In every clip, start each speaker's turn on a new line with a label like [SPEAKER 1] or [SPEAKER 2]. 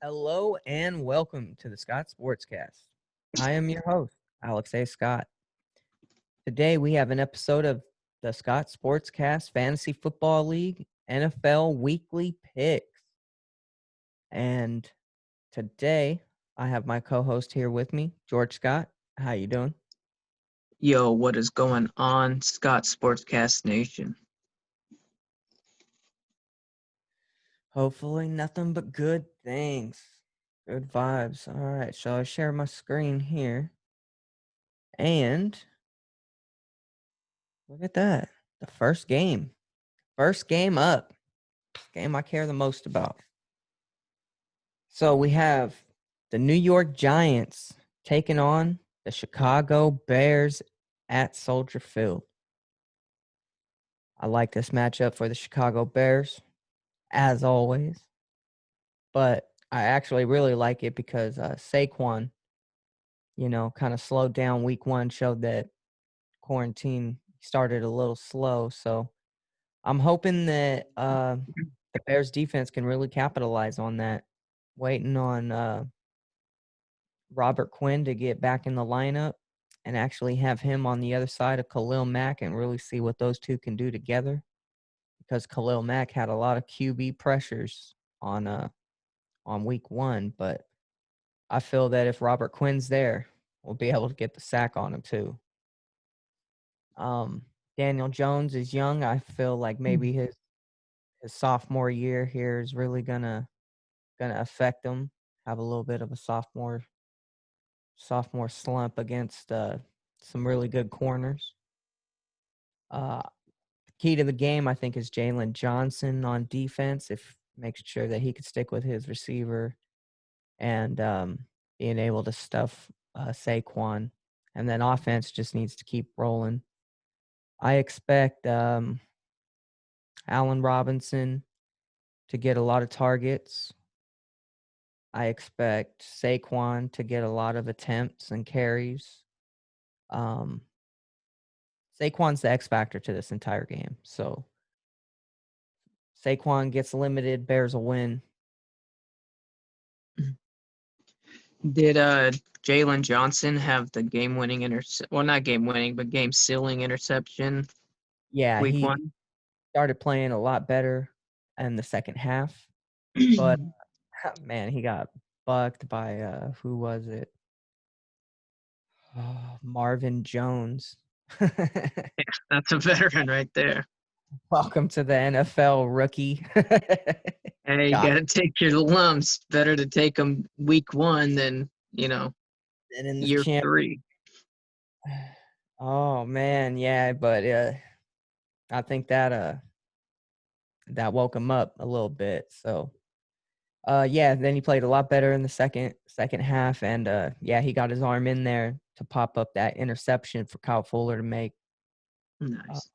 [SPEAKER 1] Hello and welcome to the Scott Sportscast. I am your host, Alex A. Scott. Today we have an episode of the Scott Sportscast Fantasy Football League NFL Weekly Picks. And today I have my co-host here with me, George Scott. How you doing?
[SPEAKER 2] Yo, what is going on, Scott Sportscast Nation?
[SPEAKER 1] Hopefully nothing but good things. Good vibes. All right, shall I share my screen here? And look at that. The first game. First game up. Game I care the most about. So we have the New York Giants taking on the Chicago Bears at Soldier Field. I like this matchup for the Chicago Bears, as always. But I actually really like it because Saquon, kind of slowed down week one, showed that quarantine started a little slow. So I'm hoping that the Bears defense can really capitalize on that. Waiting on Robert Quinn to get back in the lineup and actually have him on the other side of Khalil Mack and really see what those two can do together. Because Khalil Mack had a lot of QB pressures on week one, but I feel that if Robert Quinn's there, we'll be able to get the sack on him too. Daniel Jones is young. I feel like maybe his sophomore year here is really gonna affect him. Have a little bit of a sophomore slump against some really good corners. Uh, Key to the game, I think, is Jalen Johnson on defense. If making sure that he could stick with his receiver and being able to stuff Saquon, and then offense just needs to keep rolling. I expect Allen Robinson to get a lot of targets. I expect Saquon to get a lot of attempts and carries. Um, Saquon's the X factor to this entire game. So Saquon gets limited, Bears will win.
[SPEAKER 2] Did Jalen Johnson have the game-winning well, not game-winning, but game-sealing interception
[SPEAKER 1] Yeah,
[SPEAKER 2] week
[SPEAKER 1] he
[SPEAKER 2] one?
[SPEAKER 1] started playing a lot better in the second half, but man, he got bucked by who was it? Marvin Jones.
[SPEAKER 2] That's a veteran right there.
[SPEAKER 1] Welcome to the NFL, rookie.
[SPEAKER 2] Hey, you
[SPEAKER 1] Got
[SPEAKER 2] got to take your lumps. Better to take them week one than,
[SPEAKER 1] it in the
[SPEAKER 2] year
[SPEAKER 1] champ.
[SPEAKER 2] three.
[SPEAKER 1] Oh man, yeah, but I think that woke him up a little bit. So yeah, then he played a lot better in the second half, and yeah, he got his arm in there to pop up that interception for Kyle Fuller to make, uh,
[SPEAKER 2] Nice.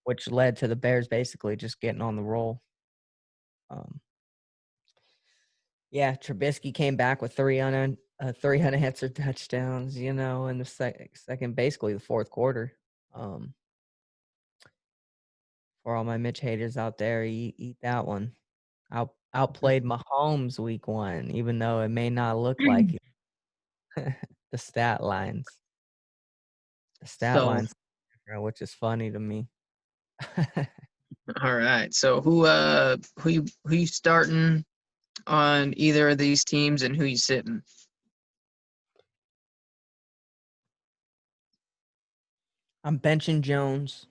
[SPEAKER 1] which led to the Bears basically just getting on the roll. Um, yeah, Trubisky came back with three unanswered touchdowns, in the second, basically the fourth quarter. Um, for all my Mitch haters out there, eat that one. Outplayed Mahomes week one, even though it may not look like it. the stat lines. The stat
[SPEAKER 2] So,
[SPEAKER 1] lines, which is funny to me.
[SPEAKER 2] all right. So who you starting on either of these teams and who you sitting?
[SPEAKER 1] I'm benching Jones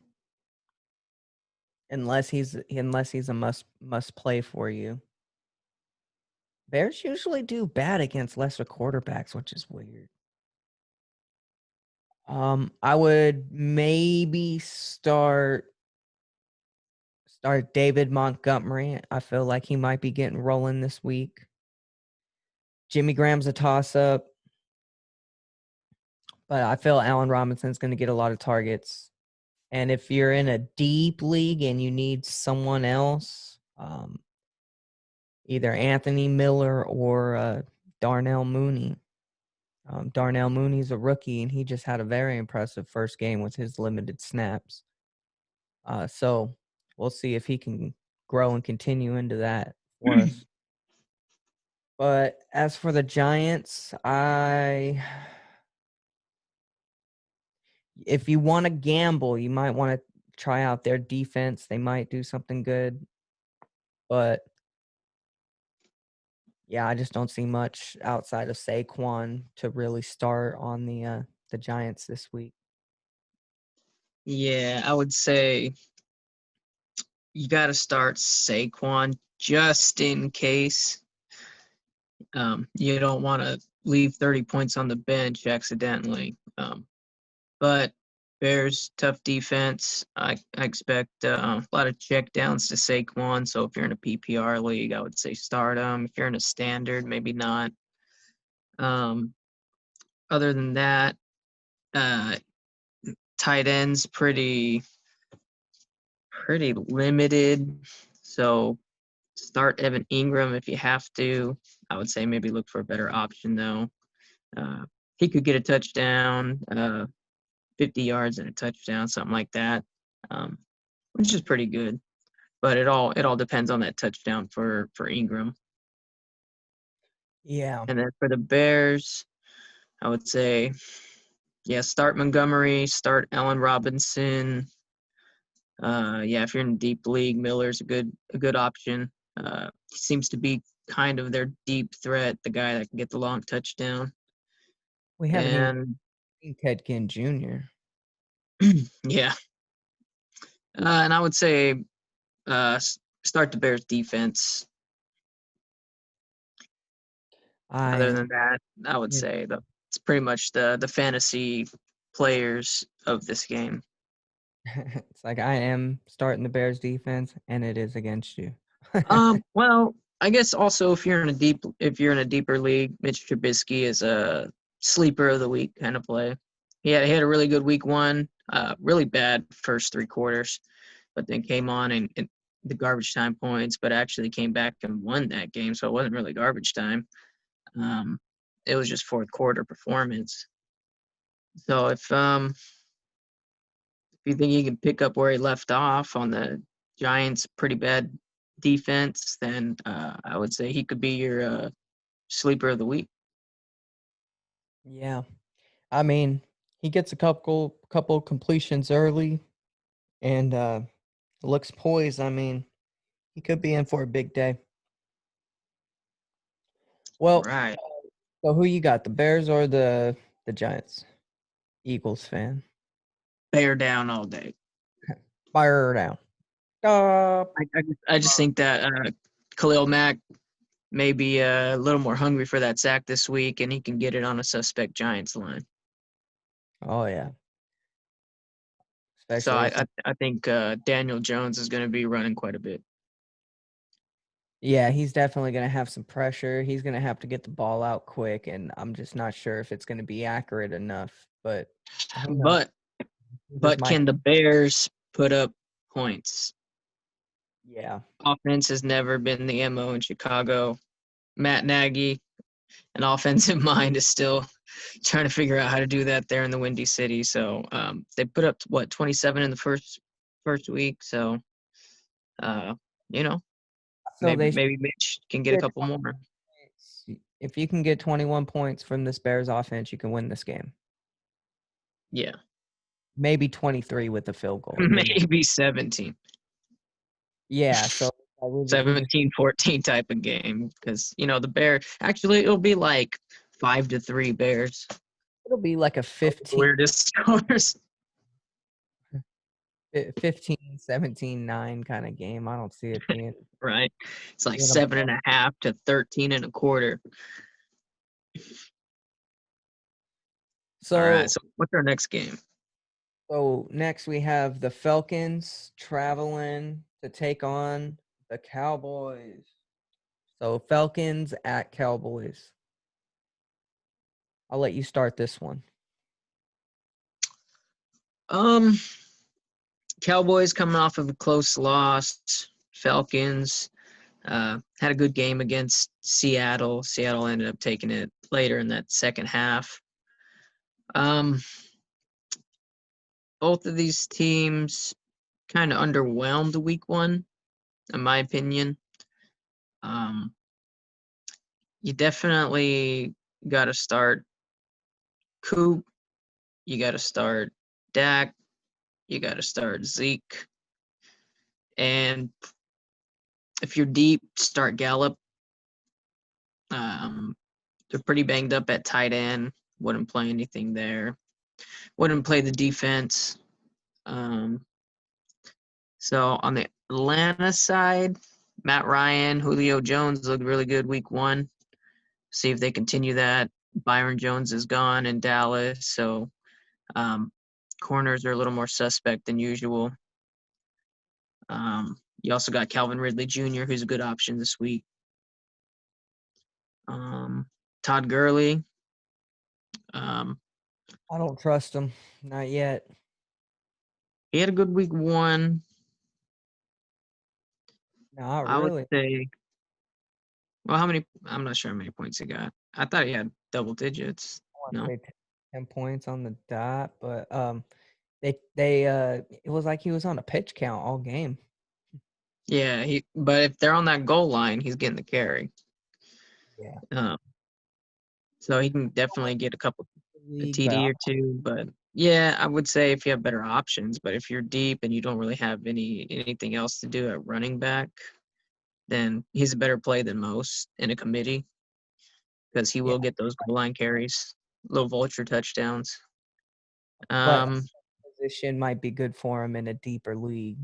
[SPEAKER 1] unless he's a must play for you. Bears usually do bad against lesser quarterbacks, which is weird. I would maybe start David Montgomery. I feel like he might be getting rolling this week. Jimmy Graham's a toss up, but I feel Allen Robinson's going to get a lot of targets. And if you're in a deep league and you need someone else, either Anthony Miller or Darnell Mooney. Darnell Mooney's a rookie, and he just had a very impressive first game with his limited snaps. So we'll see if he can grow and continue into that for us. But as for the Giants, if you want to gamble, you might want to try out their defense. They might do something good. But yeah, I just don't see much outside of Saquon to really start on the Giants this week.
[SPEAKER 2] Yeah, I would say you got to start Saquon just in case. You don't want to leave 30 points on the bench accidentally. But Bears tough defense. I expect a lot of check downs to Saquon. So if you're in a PPR league, I would say start him. If you're in a standard, maybe not. Um, other than that, uh, tight ends pretty limited. So start Evan Ingram if you have to. I would say maybe look for a better option though. Uh, he could get a touchdown, 50 yards and a touchdown, something like that, um, which is pretty good. But it all depends on that touchdown for Ingram.
[SPEAKER 1] Yeah.
[SPEAKER 2] And then for the Bears, I would say, yeah, start Montgomery, start Allen Robinson. Yeah, if you're in a deep league, Miller's a good option. He seems to be kind of their deep threat, the guy that can get the long touchdown.
[SPEAKER 1] We haven't even
[SPEAKER 2] And
[SPEAKER 1] seen Ted Ginn Jr.
[SPEAKER 2] yeah, and I would say start the Bears defense. Other
[SPEAKER 1] I
[SPEAKER 2] than that, I would say it's pretty much the fantasy players of this game.
[SPEAKER 1] it's like I am starting the Bears defense and it is against you.
[SPEAKER 2] Well, I guess also if you're in a deeper league, Mitch Trubisky is a sleeper of the week kind of play. He had a really good week one, really bad first three quarters, but then came on and the garbage time points, but actually came back and won that game, so it wasn't really garbage time. Um, it was just fourth quarter performance. So if you think he can pick up where he left off on the Giants' pretty bad defense, then I would say he could be your sleeper of the week.
[SPEAKER 1] Yeah. I mean, he gets a couple completions early and looks poised. I mean, he could be in for a big day. Well,
[SPEAKER 2] Right.
[SPEAKER 1] so who you got? The Bears or the Giants? Eagles fan.
[SPEAKER 2] Bear down all day.
[SPEAKER 1] Fire her down. Uh,
[SPEAKER 2] I just think that Khalil Mack may be a little more hungry for that sack this week, and he can get it on a suspect Giants line.
[SPEAKER 1] oh yeah.
[SPEAKER 2] So
[SPEAKER 1] Especially
[SPEAKER 2] I
[SPEAKER 1] if
[SPEAKER 2] I, I think Daniel Jones is going to be running quite a bit.
[SPEAKER 1] yeah, he's definitely gonna have some pressure. He's gonna have to get the ball out quick, and I'm just not sure if it's gonna be accurate enough. But who knows?
[SPEAKER 2] But
[SPEAKER 1] Just
[SPEAKER 2] but
[SPEAKER 1] might.
[SPEAKER 2] can the Bears put up points?
[SPEAKER 1] Yeah.
[SPEAKER 2] Offense has never been the MO in Chicago. Matt Nagy, an offensive mind, is still trying to figure out how to do that there in the Windy City. So they put up 27 in the first week. So uh, you know,
[SPEAKER 1] So
[SPEAKER 2] maybe
[SPEAKER 1] they should
[SPEAKER 2] maybe Mitch can get a
[SPEAKER 1] get
[SPEAKER 2] couple more.
[SPEAKER 1] if you can get 21 points from this Bears offense, you can win this game.
[SPEAKER 2] Yeah,
[SPEAKER 1] Maybe 23 with a field goal, and then
[SPEAKER 2] maybe 17.
[SPEAKER 1] yeah. So we just
[SPEAKER 2] 17-14 type of game because the Bear actually it'll be like 5-3 Bears.
[SPEAKER 1] it'll be like a
[SPEAKER 2] The weirdest scores.
[SPEAKER 1] 15, 17, 9 kind of game. I don't see it
[SPEAKER 2] Right? It's like
[SPEAKER 1] being a
[SPEAKER 2] 7.5 to 13.25. All right.
[SPEAKER 1] so
[SPEAKER 2] So what's our next game?
[SPEAKER 1] so next we have the Falcons traveling to take on the Cowboys. So Falcons at Cowboys. I'll let you start this one.
[SPEAKER 2] Um, Cowboys coming off of a close loss. Falcons had a good game against Seattle. Seattle ended up taking it later in that second half. Um, both of these teams kind of underwhelmed week one, in my opinion. Um, you definitely got to start Coop. You got to start Dak. You got to start Zeke. And if you're deep, start Gallup. Um, they're pretty banged up at tight end. Wouldn't play anything there. Wouldn't play the defense. Um, so on the Atlanta side, Matt Ryan, Julio Jones looked really good week one. See if they continue that. Byron Jones is gone in Dallas, so corners are a little more suspect than usual. You also got Calvin Ridley Jr., who's a good option this week. Todd Gurley.
[SPEAKER 1] I don't trust him. Not yet.
[SPEAKER 2] He had a good week one.
[SPEAKER 1] Not
[SPEAKER 2] I would
[SPEAKER 1] really.
[SPEAKER 2] say, well, how many? I'm not sure how many points he got. I thought he had double digits.
[SPEAKER 1] I want
[SPEAKER 2] No.
[SPEAKER 1] to say 10 points on the dot, but it was like he was on a pitch count all game.
[SPEAKER 2] Yeah, but if they're on that goal line, he's getting the carry.
[SPEAKER 1] Yeah.
[SPEAKER 2] Um, so he can definitely get a
[SPEAKER 1] League, but
[SPEAKER 2] TD or two. But yeah, I would say if you have better options. But if you're deep and you don't really have anything else to do at running back, then he's a better play than most in a committee because he
[SPEAKER 1] yeah,
[SPEAKER 2] will get those goal line carries, little vulture touchdowns.
[SPEAKER 1] but
[SPEAKER 2] Um,
[SPEAKER 1] position might be good for him in a deeper league.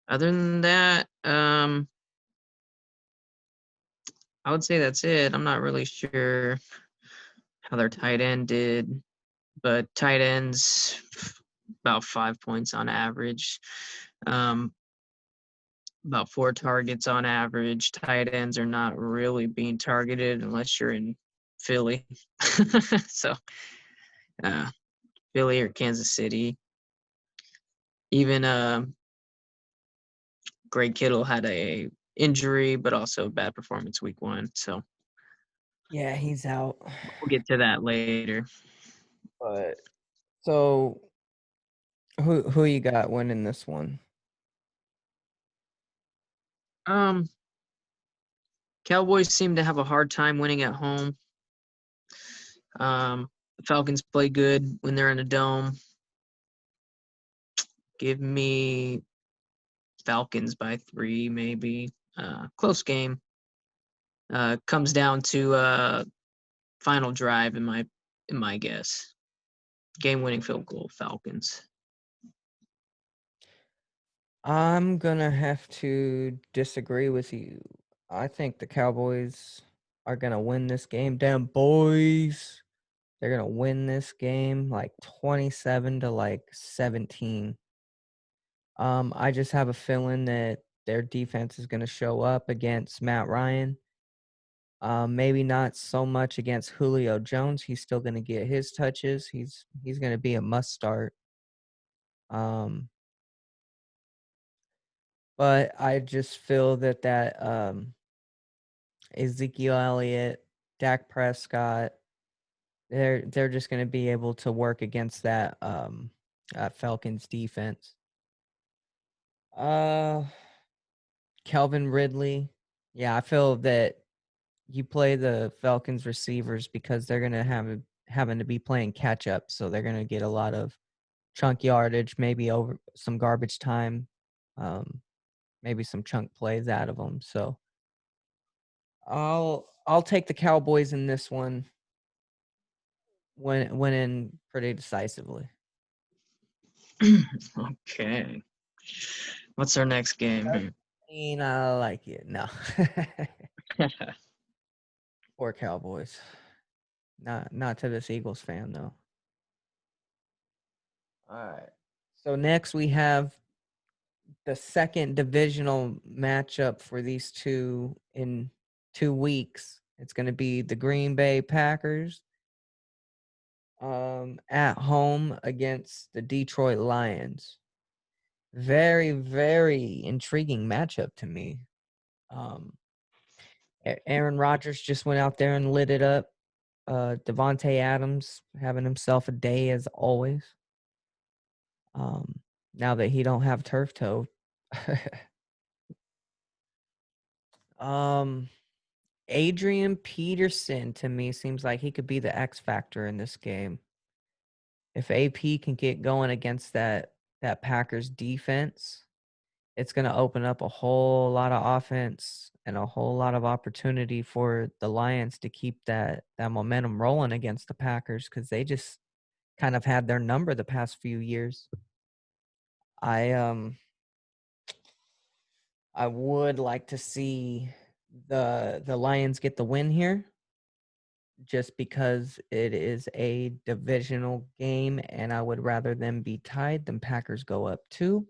[SPEAKER 2] Other than that, I would say that's it. I'm not really sure how their tight end did, but tight ends about 5 points on average. Um, about 4 targets on average. Tight ends are not really being targeted unless you're in Philly. So uh, Philly or Kansas City. Even Greg Kittle had a injury, but also a bad performance week one. So
[SPEAKER 1] Yeah, he's out.
[SPEAKER 2] we'll get to that later.
[SPEAKER 1] But so who you got winning this one?
[SPEAKER 2] Um, Cowboys seem to have a hard time winning at home. The Falcons play good when they're in a dome. Give me Falcons by 3, maybe. Close game. Comes down to final drive in my guess. Game-winning field goal, Falcons.
[SPEAKER 1] I'm gonna have to disagree with you. I think the Cowboys are gonna win this game. Damn boys. They're gonna win this game like 27 to like 17. I just have a feeling that their defense is gonna show up against Matt Ryan. Maybe not so much against Julio Jones. He's still gonna get his touches. He's gonna be a must start. Um, but I just feel that Ezekiel Elliott, Dak Prescott, they're just going to be able to work against that Falcons defense. Uh, Kelvin Ridley, yeah, I feel that you play the Falcons receivers because they're going to having to be playing catch up, so they're going to get a lot of chunk yardage, maybe over some garbage time, um, maybe some chunk plays out of them. So I'll take the Cowboys in this one. Winning pretty decisively.
[SPEAKER 2] Okay. What's our next game here?
[SPEAKER 1] I like it. No. Poor Cowboys. Not to this Eagles fan though. All right. So next we have the second divisional matchup for these two in 2 weeks. It's going to be the Green Bay Packers at home against the Detroit Lions. Very, very intriguing matchup to me. Um, Aaron Rodgers just went out there and lit it up. Devontae Adams having himself a day as always. Now that he don't have turf toe. Um, Adrian Peterson to me seems like he could be the X factor in this game. If AP can get going against that Packers defense, it's going to open up a whole lot of offense and a whole lot of opportunity for the Lions to keep that momentum rolling against the Packers because they just kind of had their number the past few years. I I would like to see the Lions get the win here just because it is a divisional game and I would rather them be tied than Packers go up 2-0.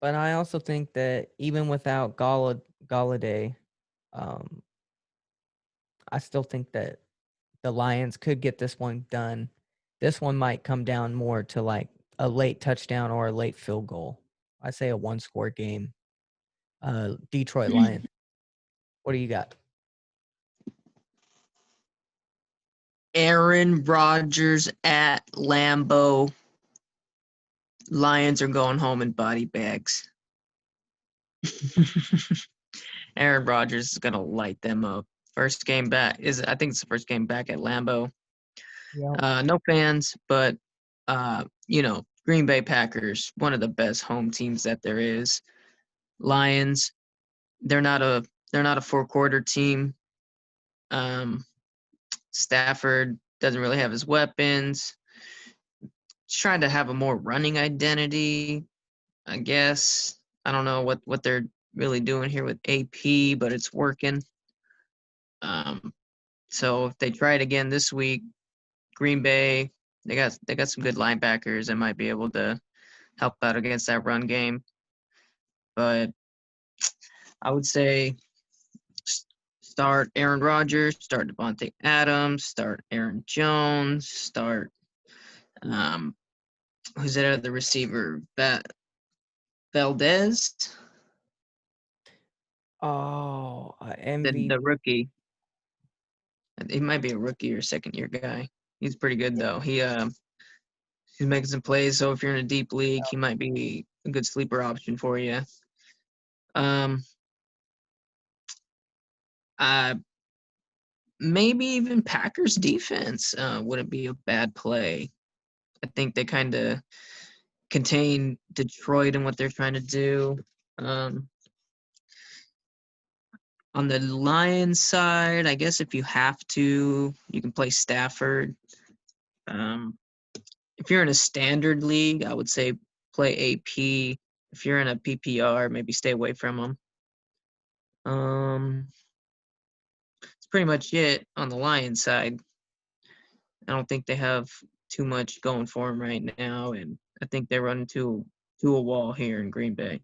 [SPEAKER 1] But I also think that even without Galladay, um, I still think that the Lions could get this one done. This one might come down more to like a late touchdown or a late field goal. I say a one-score game. Detroit Lions. What do you got?
[SPEAKER 2] Aaron Rodgers at Lambeau. Lions are going home in body bags. Aaron Rodgers is gonna light them up. First game back I think it's the first game back at Lambeau.
[SPEAKER 1] Yeah.
[SPEAKER 2] No fans, but Green Bay Packers, one of the best home teams that there is. Lions, they're not a four-quarter team. Stafford doesn't really have his weapons. He's trying to have a more running identity, I guess. I don't know what they're really doing here with AP, but it's working. So if they try it again this week, Green Bay, they got some good linebackers that might be able to help out against that run game. But I would say start Aaron Rodgers, start Devontae Adams, start Aaron Jones, start who's that other receiver? Valdez,
[SPEAKER 1] Oh,
[SPEAKER 2] the
[SPEAKER 1] MVP.
[SPEAKER 2] rookie. He might be a rookie or second-year guy. He's pretty good though. He's making some plays. So if you're in a deep league, he might be a good sleeper option for you. Um, uh, maybe even Packers defense wouldn't be a bad play. I think they kind of contain Detroit and what they're trying to do. Um, on the Lions side, I guess if you have to, you can play Stafford. Um, if you're in a standard league, I would say play AP. If you're in a PPR, maybe stay away from them. It's pretty much it on the Lions side. I don't think they have too much going for them right now, and I think they run to a wall here in Green Bay.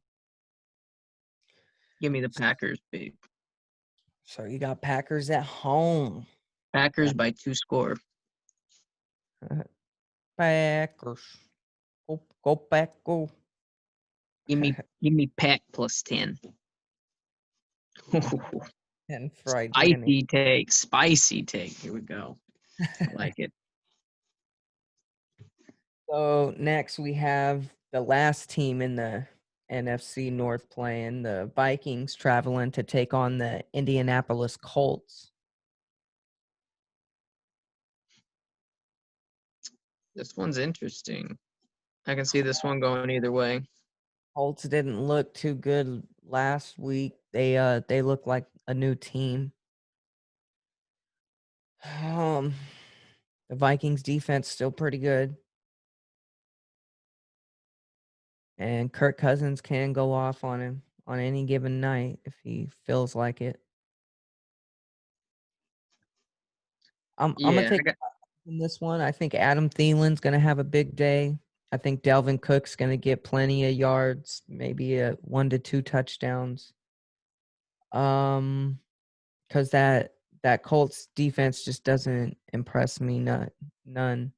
[SPEAKER 2] Give me the Packers, babe.
[SPEAKER 1] So you got Packers at home.
[SPEAKER 2] Packers by 2 score.
[SPEAKER 1] Packers. Go Pack, go.
[SPEAKER 2] Give me Pack plus 10.
[SPEAKER 1] And fried Manny.
[SPEAKER 2] Spicy take. Spicy take. Here we go. I like it.
[SPEAKER 1] So next we have the last team in the NFC North playing, the Vikings traveling to take on the Indianapolis Colts.
[SPEAKER 2] This one's interesting. I can see this one going either way.
[SPEAKER 1] Colts didn't look too good last week. They look like a new team. Um the Vikings defense still pretty good. And Kirk Cousins can go off on him on any given night if he feels like it. I'm gonna
[SPEAKER 2] Yeah,
[SPEAKER 1] take in this one. I think Adam Thielen's gonna have a big day. I think Delvin Cook's gonna get plenty of yards, maybe a 1 to 2 touchdowns. Because that Colts defense just doesn't impress me. None.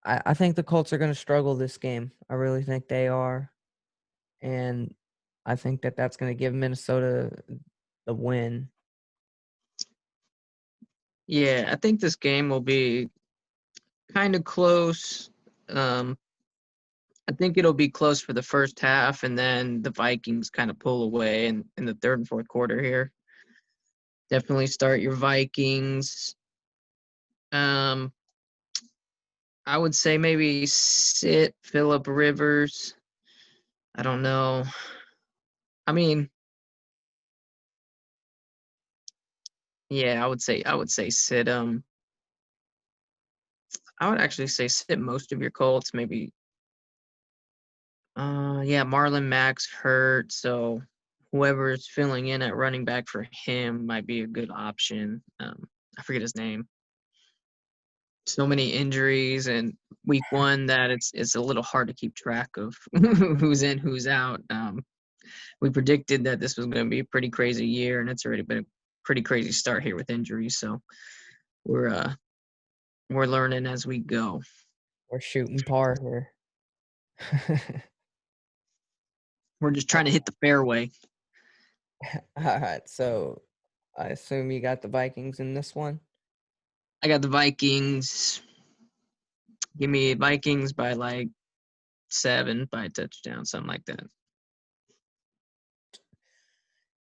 [SPEAKER 1] I think the Colts are gonna struggle this game. I really think they are, and I think that's gonna give Minnesota the win.
[SPEAKER 2] yeah. I think this game will be kind of close. I think it'll be close for the first half, and then the Vikings kind of pull away in the third and fourth quarter here. Definitely start your Vikings. Um, I would say maybe sit Phillip Rivers. I don't know. I mean, yeah, I would say sit I would actually say sit most of your Colts, maybe yeah, Marlon Mack's hurt, so whoever's filling in at running back for him might be a good option. I forget his name. So many injuries and week one that it's a little hard to keep track of who's in, who's out. We predicted that this was going to be a pretty crazy year, and it's already been a pretty crazy start here with injuries. So we're uh we're learning as we go.
[SPEAKER 1] We're shooting par here.
[SPEAKER 2] We're just trying to hit the fairway.
[SPEAKER 1] All right, so I assume you got the Vikings in this one.
[SPEAKER 2] I got the Vikings. Give me Vikings by like 7 by a touchdown, something like that.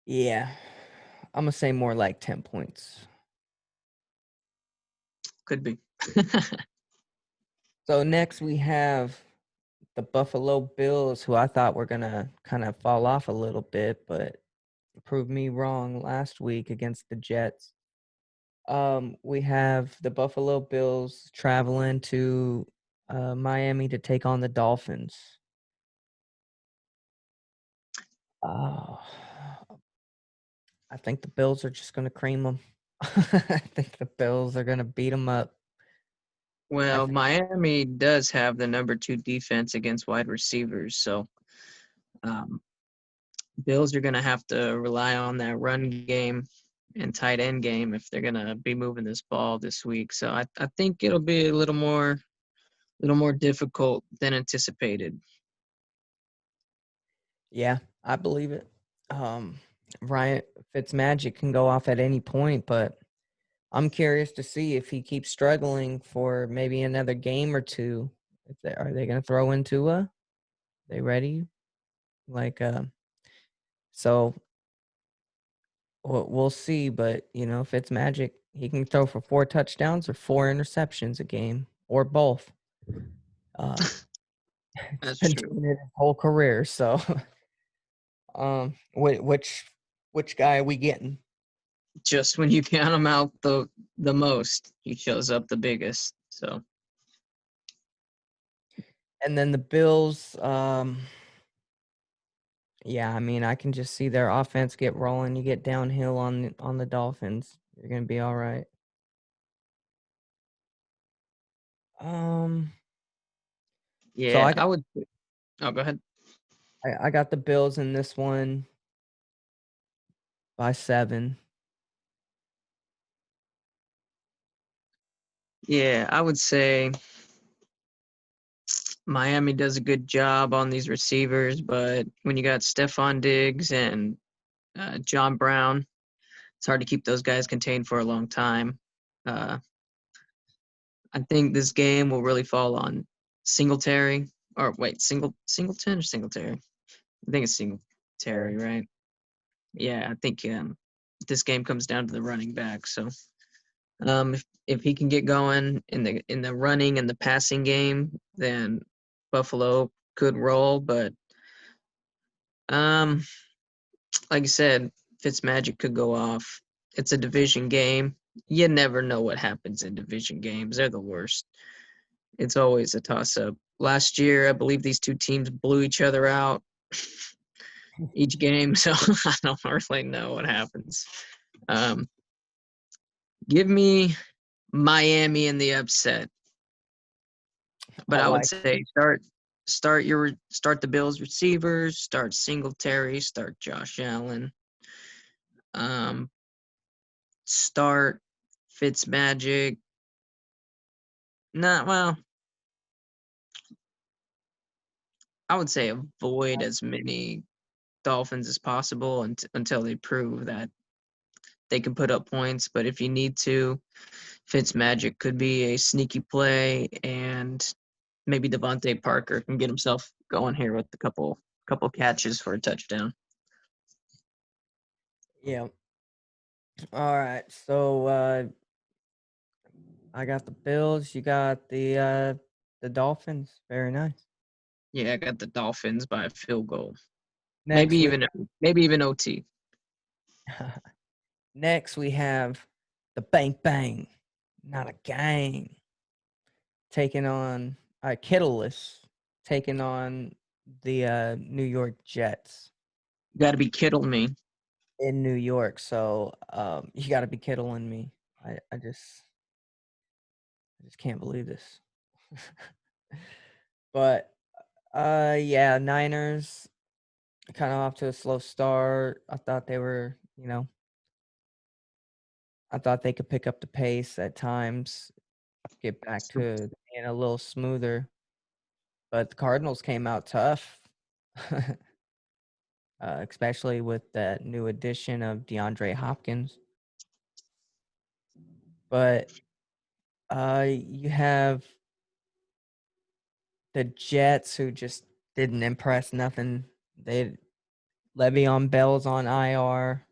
[SPEAKER 1] Yeah, I'm gonna say more like 10 points.
[SPEAKER 2] Could be.
[SPEAKER 1] So next we have the Buffalo Bills, who I thought were gonna kind of fall off a little bit, but proved me wrong last week against the Jets. We have the Buffalo Bills traveling to Miami to take on the Dolphins. Uh, I think the Bills are just going to cream them. I think the Bills are going to beat them up. I
[SPEAKER 2] Well,
[SPEAKER 1] think,
[SPEAKER 2] Miami does have the number 2 defense against wide receivers, so um, Bills are going to have to rely on that run game and tight end game if they're going to be moving this ball this week. So I think it'll be a little more difficult than anticipated.
[SPEAKER 1] yeah, I believe it. Ryan Fitzmagic can go off at any point, but I'm curious to see if he keeps struggling for maybe another game or two. Are they going to throw in Tua? They ready? Like, so we'll see. But Fitzmagic, he can throw for 4 touchdowns or 4 interceptions a game, or both. Uh, he's
[SPEAKER 2] That's
[SPEAKER 1] been
[SPEAKER 2] true.
[SPEAKER 1] doing it his whole career. So, which guy are we getting?
[SPEAKER 2] Just when you count him out the most, he shows up the biggest. So
[SPEAKER 1] And then the Bills. Yeah, I mean, I can just see their offense get rolling. You get downhill on the Dolphins, you're gonna be all right. Um, so
[SPEAKER 2] yeah, I would. Oh, go ahead.
[SPEAKER 1] I got the Bills in this one by 7.
[SPEAKER 2] Yeah, I would say Miami does a good job on these receivers, but when you got Stephon Diggs and John Brown, it's hard to keep those guys contained for a long time. Uh, I think this game will really fall on Singletary, or wait, Singleton or Singletary? I think it's Singletary, right? Yeah, I think this game comes down to the running back. So if he can get going in the running and the passing game, then Buffalo could roll. But um, like I said, Fitzmagic could go off. It's a division game. You never know what happens in division games. They're the worst. It's always a toss up. Last year, I believe these two teams blew each other out each game, so I don't really know what happens. Um, give me Miami in the upset, but
[SPEAKER 1] I
[SPEAKER 2] I would
[SPEAKER 1] like.
[SPEAKER 2] say start the Bills receivers, start Singletary, start Josh Allen, um, start Fitzmagic. Not well. I would say avoid as many Dolphins as possible until they prove that they can put up points. But if you need to, Fitzmagic could be a sneaky play, and maybe Devontae Parker can get himself going here with a couple catches for a touchdown.
[SPEAKER 1] Yeah. All right. So I got the Bills. You got the Dolphins. Very nice.
[SPEAKER 2] Yeah, I got the Dolphins by a field goal. Maybe
[SPEAKER 1] Next we
[SPEAKER 2] even OT.
[SPEAKER 1] next we have the Bang Bang, not a gang, taking on Kittleless, taking on the New York Jets
[SPEAKER 2] Got to be Kittle me.
[SPEAKER 1] in New York. So you got to be kiddling me. I just can't believe this. But yeah, Niners kind of off to a slow start. I thought they were, I thought they could pick up the pace at times, get back to being a little smoother. But the Cardinals came out tough, especially with that new addition of DeAndre Hopkins. But you have the Jets who just didn't impress nothing. They Le'Veon Bell's on IR.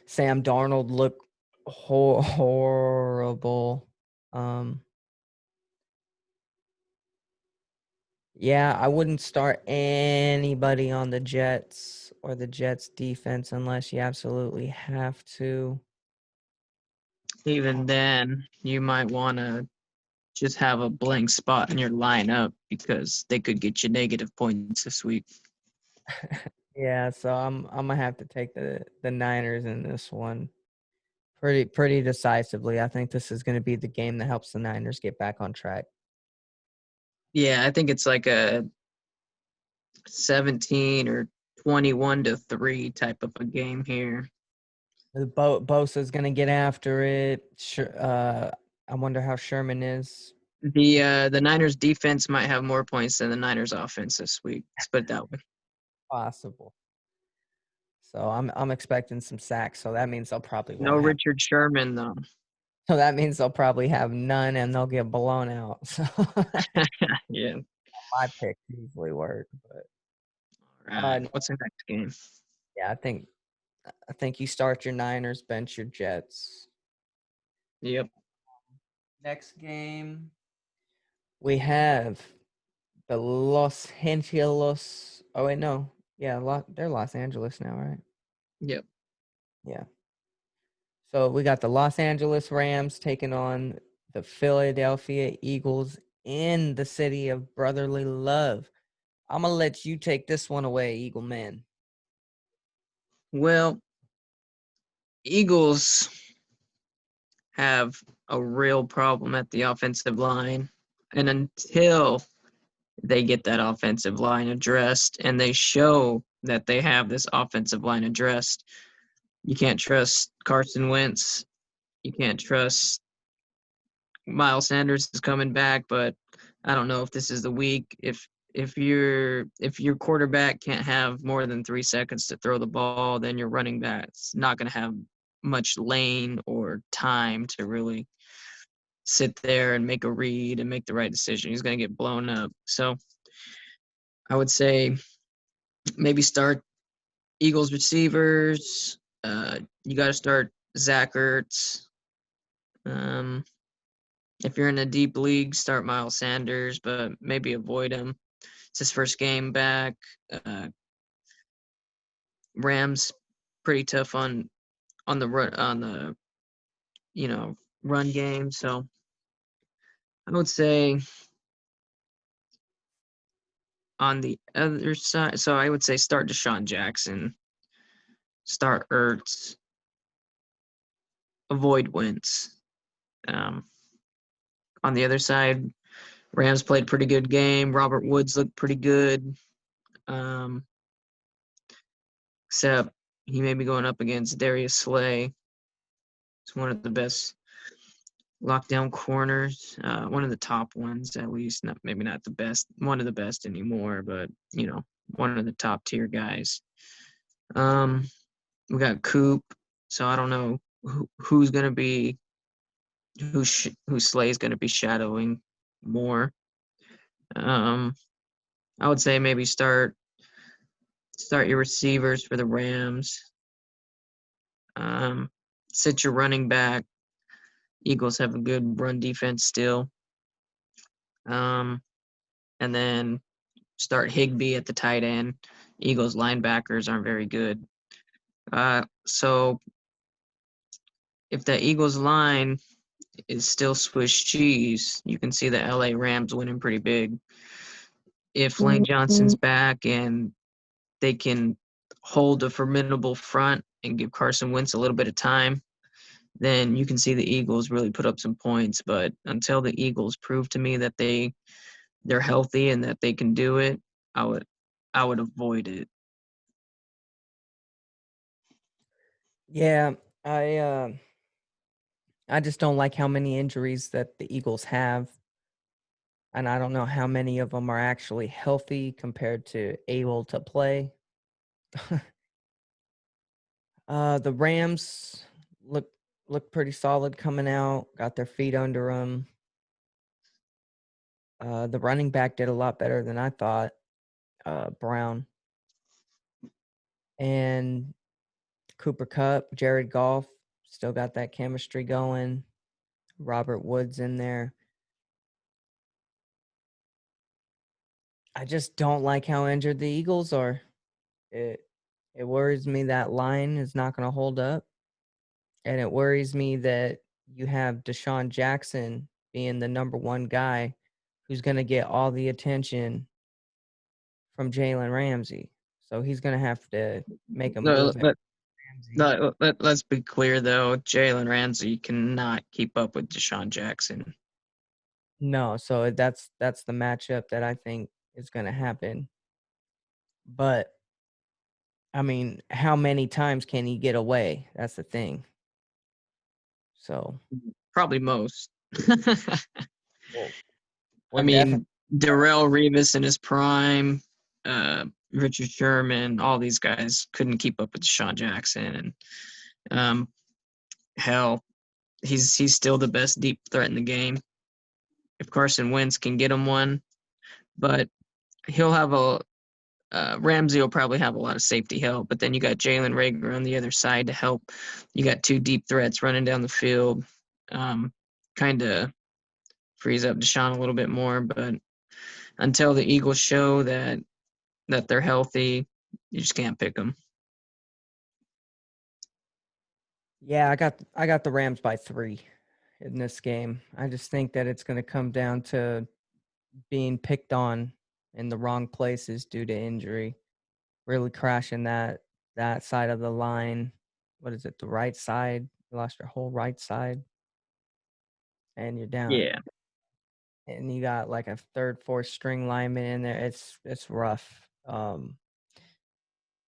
[SPEAKER 1] Sam Darnold looked horrible. Um, yeah, I wouldn't start anybody on the Jets or the Jets defense unless you absolutely have to.
[SPEAKER 2] Even then, you might want to just have a blank spot in your lineup because they could get you negative points this week.
[SPEAKER 1] Yeah, so I'm gonna have to take the Niners in this one pretty decisively. I think this is going to be the game that helps the Niners get back on track.
[SPEAKER 2] Yeah, I think it's like a 17 or 21-3 type of a game here.
[SPEAKER 1] Bosa's going to get after it. I wonder how Sherman is.
[SPEAKER 2] The Niners defense might have more points than the Niners offense this week. Let's put it that way.
[SPEAKER 1] Possible. So I'm expecting some sacks. So that means they'll probably
[SPEAKER 2] No
[SPEAKER 1] won't have.
[SPEAKER 2] Richard Sherman though.
[SPEAKER 1] So that means they'll probably have none, and they'll get blown out. So
[SPEAKER 2] Yeah.
[SPEAKER 1] my picks usually work, but
[SPEAKER 2] All right. What's the next game?
[SPEAKER 1] yeah, I think you start your Niners, bench your Jets.
[SPEAKER 2] Yep.
[SPEAKER 1] Next game we have the Los Angeles. Oh wait, no, yeah, they're Los Angeles now, right?
[SPEAKER 2] Yep.
[SPEAKER 1] Yeah. So we got the Los Angeles Rams taking on the Philadelphia Eagles in the city of brotherly love. I'm gonna let you take this one away, Eagle Man.
[SPEAKER 2] Well, Eagles have a real problem at the offensive line. And until they get that offensive line addressed and they show that they have this offensive line addressed, you can't trust Carson Wentz. You can't trust Miles Sanders is coming back, but I don't know if this is the week. If your quarterback can't have more than 3 seconds to throw the ball, then your running back's not going to have much lane or time to really sit there and make a read and make the right decision. He's going to get blown up. So I would say maybe start Eagles receivers. You got to start Zach Ertz. Um, if you're in a deep league, start Miles Sanders, but maybe avoid him. It's his first game back. Rams pretty tough on the run run game. So I would say on the other side, so I would say start Deshaun Jackson, start Ertz, avoid Wentz. Um, on the other side, Rams played a pretty good game. Robert Woods looked pretty good. Um, except he may be going up against Darius Slay. It's one of the best lockdown corners, one of the top ones at least. Maybe not the best, one of the best anymore, but one of the top tier guys. We got Coop, so I don't know who's gonna be who Slay's going to be shadowing more. I would say maybe start your receivers for the Rams. Um, Sit your running back. Eagles have a good run defense still. Um, and then start Higbee at the tight end. Eagles linebackers aren't very good. So if the Eagles line is still Swiss cheese, you can see the LA Rams winning pretty big. If Lane Johnson's back and they can hold a formidable front and give Carson Wentz a little bit of time, then you can see the Eagles really put up some points. But until the Eagles prove to me that they're healthy and that they can do it, I would avoid it.
[SPEAKER 1] Yeah, I just don't like how many injuries that the Eagles have, and I don't know how many of them are actually healthy compared to able to play. The Rams look look pretty solid coming out. Got their feet under them. The running back did a lot better than I thought. Brown and Cooper Cup, Jared Goff still got that chemistry going. Robert Woods in there. I just don't like how injured the Eagles are. It it worries me that line is not going to hold up, and it worries me that you have Deshaun Jackson being the number one guy who's going to get all the attention from Jalen Ramsey. So he's going to have to make a
[SPEAKER 2] No,
[SPEAKER 1] move at
[SPEAKER 2] let,
[SPEAKER 1] Ramsey.
[SPEAKER 2] let's be clear though, Jalen Ramsey cannot keep up with Deshaun Jackson.
[SPEAKER 1] No, so that's the matchup that I think is going to happen. But I mean, how many times can he get away? That's the thing. So,
[SPEAKER 2] Probably most.
[SPEAKER 1] well,
[SPEAKER 2] I
[SPEAKER 1] we're definitely
[SPEAKER 2] mean, Darrell Revis in his prime, Richard Sherman, all these guys couldn't keep up with Deshaun Jackson, and hell, he's still the best deep threat in the game. If Carson Wentz can get him one, but he'll have a Ramsey will probably have a lot of safety help, but then you got Jalen Rager on the other side to help. You got two deep threats running down the field, kind of frees up Deshaun a little bit more. But until the Eagles show that they're healthy, you just can't pick them.
[SPEAKER 1] yeah, I got the Rams by 3 in this game. I just think that it's going to come down to being picked on in the wrong places due to injury, really crashing that side of the line. What is it? The right side. You lost your whole right side and you're down,
[SPEAKER 2] Yeah.
[SPEAKER 1] and you got like a third, fourth string lineman in there. It's rough.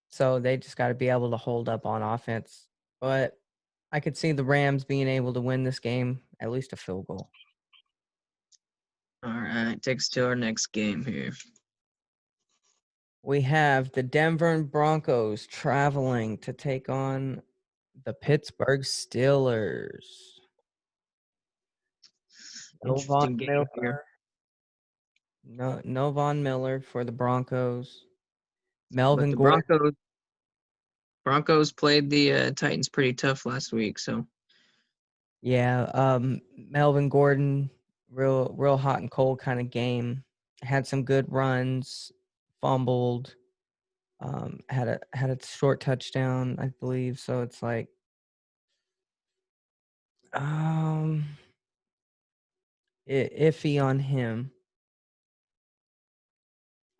[SPEAKER 1] So they just got to be able to hold up on offense. But I could see the Rams being able to win this game, at least a field goal.
[SPEAKER 2] All right. Takes us to our next game here.
[SPEAKER 1] We have the Denver Broncos traveling to take on the Pittsburgh Steelers. No Von
[SPEAKER 2] Interesting game here.
[SPEAKER 1] Miller. No Von Miller for the Broncos.
[SPEAKER 2] But
[SPEAKER 1] Melvin
[SPEAKER 2] the
[SPEAKER 1] Gordon.
[SPEAKER 2] Broncos played the Titans pretty tough last week, so
[SPEAKER 1] Yeah, Melvin Gordon, real hot and cold kind of game. Had some good runs, fumbled, had a short touchdown, I believe. So it's like, um, iffy on him.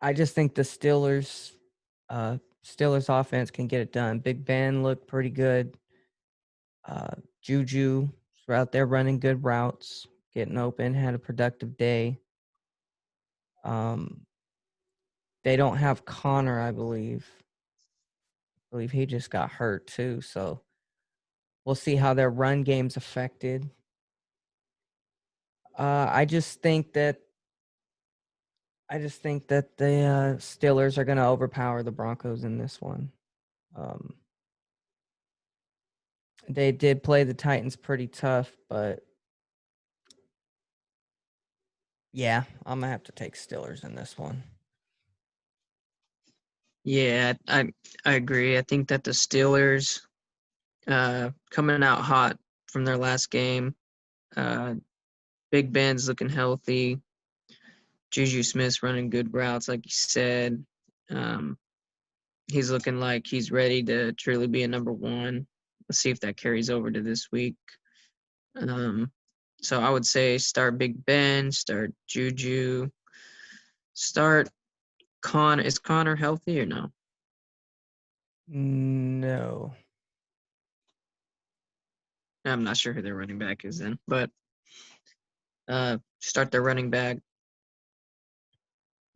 [SPEAKER 1] I just think the Steelers offense can get it done. Big Ben looked pretty good. Juju was out there running good routes, getting open, had a productive day. Um, they don't have Connor, I believe. I believe he just got hurt too. So we'll see how their run game's affected. I just think that the Steelers are going to overpower the Broncos in this one. Um, they did play the Titans pretty tough, but Yeah, I'm gonna have to take Steelers in this one.
[SPEAKER 2] Yeah, I agree. I think that the Steelers, coming out hot from their last game, uh, Big Ben's looking healthy. Juju Smith's running good routes, like you said. Um, he's looking like he's ready to truly be a number one. Let's see if that carries over to this week. Um, so I would say start Big Ben, start Juju, start Connor. Is Connor healthy or no?
[SPEAKER 1] No.
[SPEAKER 2] I'm not sure who their running back is then, but start their running back.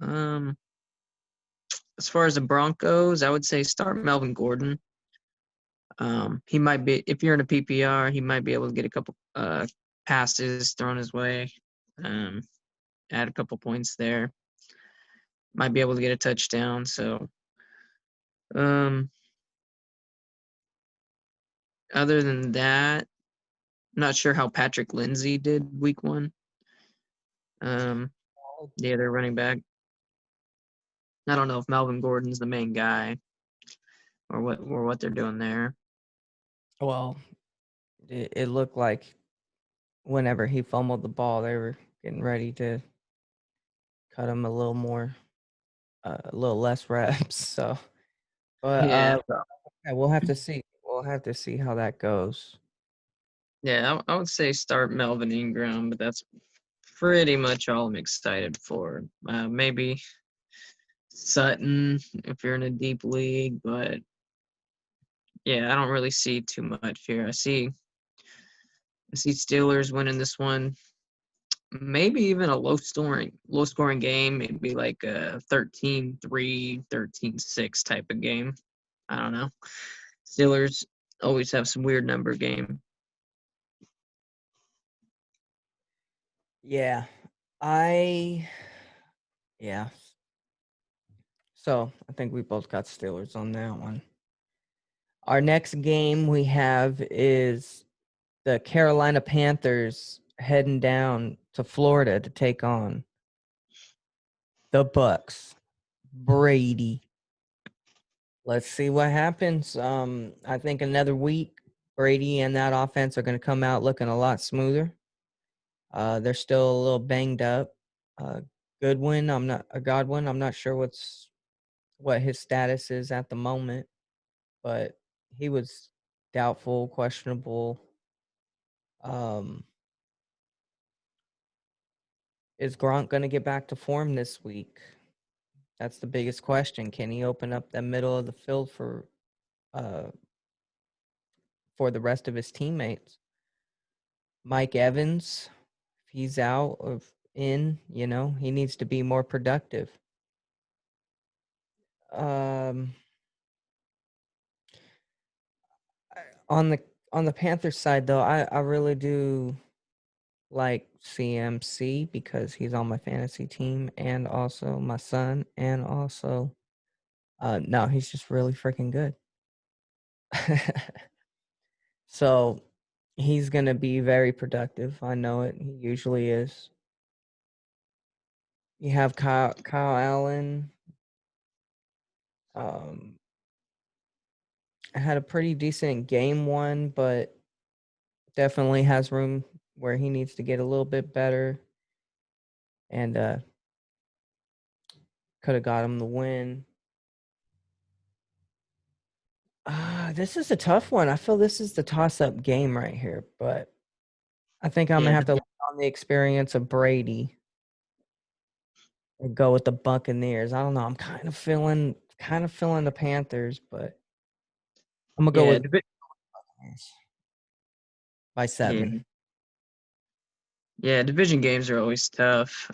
[SPEAKER 2] Um, as far as the Broncos, I would say start Melvin Gordon. He might be, if you're in a PPR, he might be able to get a couple passes thrown his way, um, add a couple points there. Might be able to get a touchdown. So, um, other than that, I'm not sure how Patrick Lindsay did week one. Um, the other running back. I don't know if Melvin Gordon's the main guy or what they're doing there.
[SPEAKER 1] Well, it looked like whenever he fumbled the ball, they were getting ready to cut him a little more, a little less reps. So, but
[SPEAKER 2] Yeah,
[SPEAKER 1] yeah, we'll have to see. We'll have to see how that goes.
[SPEAKER 2] yeah, I would say start Melvin Ingram, but that's pretty much all I'm excited for. Maybe Sutton if you're in a deep league, but yeah, I don't really see too much here. I see Steelers winning this one. Maybe even a low scoring game, maybe like a 13-3, 13-6 type of game. I don't know. Steelers always have some weird number game.
[SPEAKER 1] Yeah, I yeah. So I think we both got Steelers on that one. Our next game we have is the Carolina Panthers heading down to Florida to take on the Bucks. Brady. Let's see what happens. I think another week, Brady and that offense are going to come out looking a lot smoother. They're still a little banged up. Uh, Godwin, I'm not sure what his status is at the moment, but he was doubtful, questionable. Um, is Gronk going to get back to form this week? That's the biggest question. Can he open up the middle of the field uh for the rest of his teammates? Mike Evans, if he's out or in, he needs to be more productive. Um, on the Panthers side though, I really do like CMC because he's on my fantasy team and also my son and also no, he's just really freaking good. So he's gonna be very productive. I know it. He usually is. You have Kyle Allen. Um, had a pretty decent game one, but definitely has room where he needs to get a little bit better. And could have got him the win. This is a tough one. I feel this is the toss-up game right here, but I think I'm gonna
[SPEAKER 2] Yeah,
[SPEAKER 1] have to lean on the experience of Brady and go with the Buccaneers. I don't know. I'm kind of feeling the Panthers, but I'm gonna go
[SPEAKER 2] yeah,
[SPEAKER 1] with Buccaneers by
[SPEAKER 2] yeah,
[SPEAKER 1] 7.
[SPEAKER 2] yeah. Division games are always tough.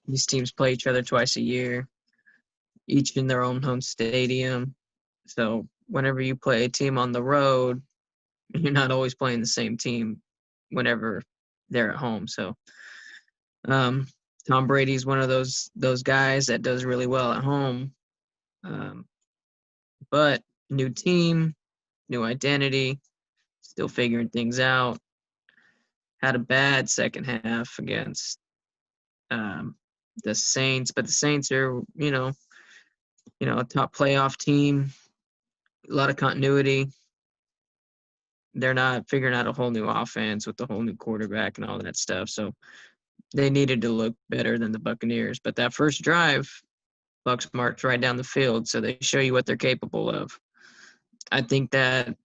[SPEAKER 2] These teams play each other twice a year, each in their own home stadium. So whenever you play a team on the road, you're not always playing the same team whenever they're at home. So um, Tom Brady's one of those guys that does really well at home. Um, but new team, new identity, still figuring things out. Had a bad second half against um, the Saints, but the Saints are, a top playoff team, a lot of continuity. They're not figuring out a whole new offense with the whole new quarterback and all that stuff. So they needed to look better than the Buccaneers. But that first drive, Bucks marched right down the field, so they show you what they're capable of. I think that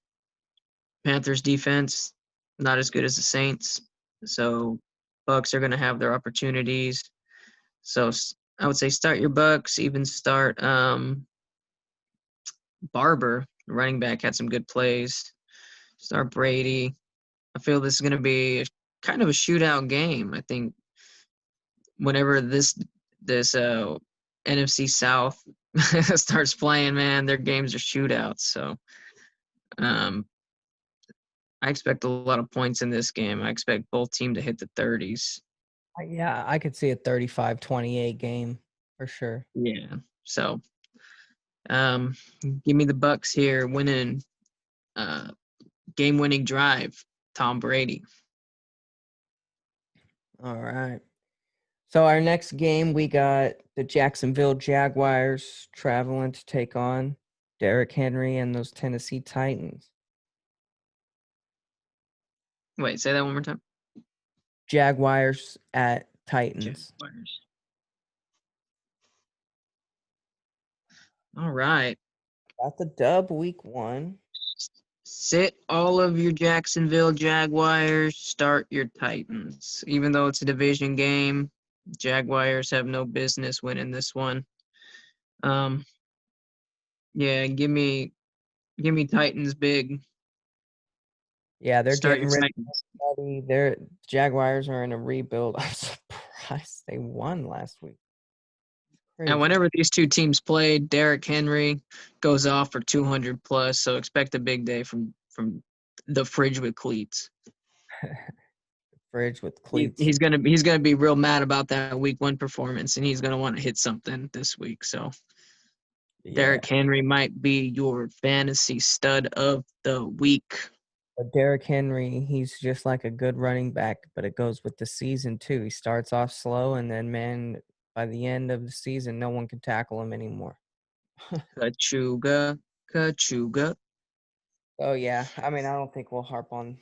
[SPEAKER 2] Panthers defense not as good as the Saints, so Bucks are going to have their opportunities. So I would say start your Bucks, even start Barber, the running back, had some good plays. Start Brady. I feel this is going to be kind of a shootout game. I think whenever this NFC South starts playing, man, their games are shootouts. So um, I expect a lot of points in this game. I expect both teams to hit the 30s.
[SPEAKER 1] Yeah, I could see a 35-28 game for sure.
[SPEAKER 2] Yeah. So um, give me the Bucks here winning game-winning drive. Tom Brady.
[SPEAKER 1] All right. So our next game, we got the Jacksonville Jaguars traveling to take on Derrick Henry and those Tennessee Titans.
[SPEAKER 2] Wait, say that one more time.
[SPEAKER 1] Jaguars at Titans.
[SPEAKER 2] Jaguars. All right.
[SPEAKER 1] Got the dub week 1.
[SPEAKER 2] Sit all of your Jacksonville Jaguars, start your Titans. Even though it's a division game, Jaguars have no business winning this one. Yeah, give me Titans big.
[SPEAKER 1] Yeah, they're
[SPEAKER 2] Start
[SPEAKER 1] getting
[SPEAKER 2] your
[SPEAKER 1] rid
[SPEAKER 2] Titans.
[SPEAKER 1] of everybody. Their Jaguars are in a rebuild. I'm surprised they won last week.
[SPEAKER 2] And
[SPEAKER 1] Crazy.
[SPEAKER 2] whenever these two teams play, Derrick Henry goes off for 200 plus. So expect a big day from the fridge with cleats.
[SPEAKER 1] Fridge with
[SPEAKER 2] He,
[SPEAKER 1] cleats.
[SPEAKER 2] he's gonna he's gonna be real mad about that week 1 performance, and he's gonna want to hit something this week. So
[SPEAKER 1] Yeah.
[SPEAKER 2] Derrick Henry might be your fantasy stud of the week.
[SPEAKER 1] But Derrick Henry, he's just like a good running back, but it goes with the season too. He starts off slow, and then, man, by the end of the season, no one can tackle him anymore.
[SPEAKER 2] Kachuga, Kachuga.
[SPEAKER 1] Oh, yeah. I mean, I don't think we'll harp on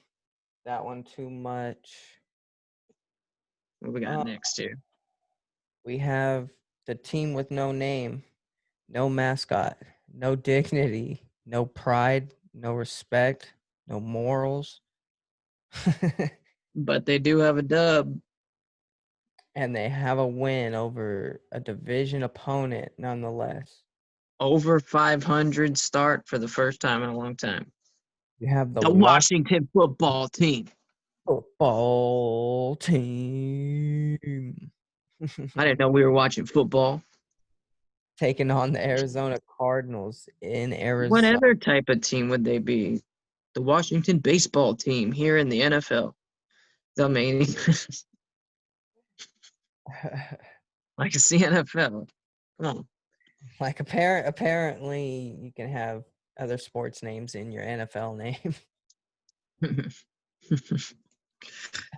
[SPEAKER 1] that one too much.
[SPEAKER 2] What we got
[SPEAKER 1] Uh,
[SPEAKER 2] next here?
[SPEAKER 1] we have the team with no name, no mascot, no dignity, no pride, no respect, no morals.
[SPEAKER 2] But they do have a dub.
[SPEAKER 1] And they have a win over a division opponent nonetheless.
[SPEAKER 2] Over 500 start for the first time in a long time.
[SPEAKER 1] You have the
[SPEAKER 2] The Washington football team.
[SPEAKER 1] football team
[SPEAKER 2] I didn't know we were watching football.
[SPEAKER 1] taking on the Arizona Cardinals in
[SPEAKER 2] What
[SPEAKER 1] Arizona.
[SPEAKER 2] other type of team would they be? The Washington baseball team here in the NFL. I mean, like it's the NFL. Come
[SPEAKER 1] Like apparently you can have other sports names in your NFL name.
[SPEAKER 2] on.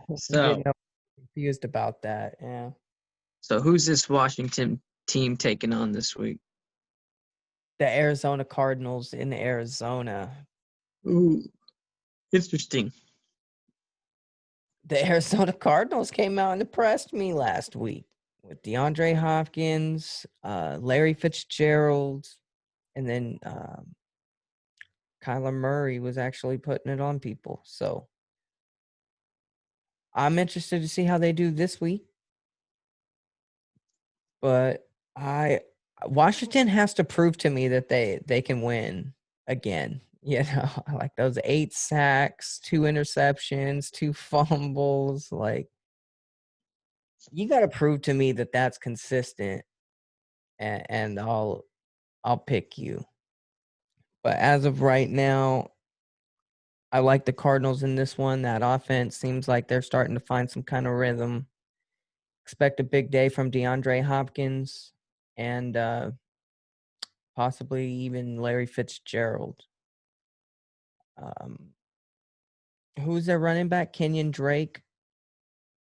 [SPEAKER 1] Didn't
[SPEAKER 2] so,
[SPEAKER 1] know, confused about that. Yeah.
[SPEAKER 2] so who's this Washington team taking on this week?
[SPEAKER 1] The Arizona Cardinals in Arizona.
[SPEAKER 2] Ooh, interesting.
[SPEAKER 1] The Arizona Cardinals came out and impressed me last week with DeAndre Hopkins, Larry Fitzgerald, and then Kyler Murray was actually putting it on people. So I'm interested to see how they do this week. But Washington has to prove to me that they can win again. You know, like those 8 sacks, 2 interceptions, 2 fumbles. Like, you got to prove to me that that's consistent, and I'll pick you. But as of right now, I like the Cardinals in this one. That offense seems like they're starting to find some kind of rhythm. Expect a big day from DeAndre Hopkins and possibly even Larry Fitzgerald. Um, who's their running back? Kenyon Drake.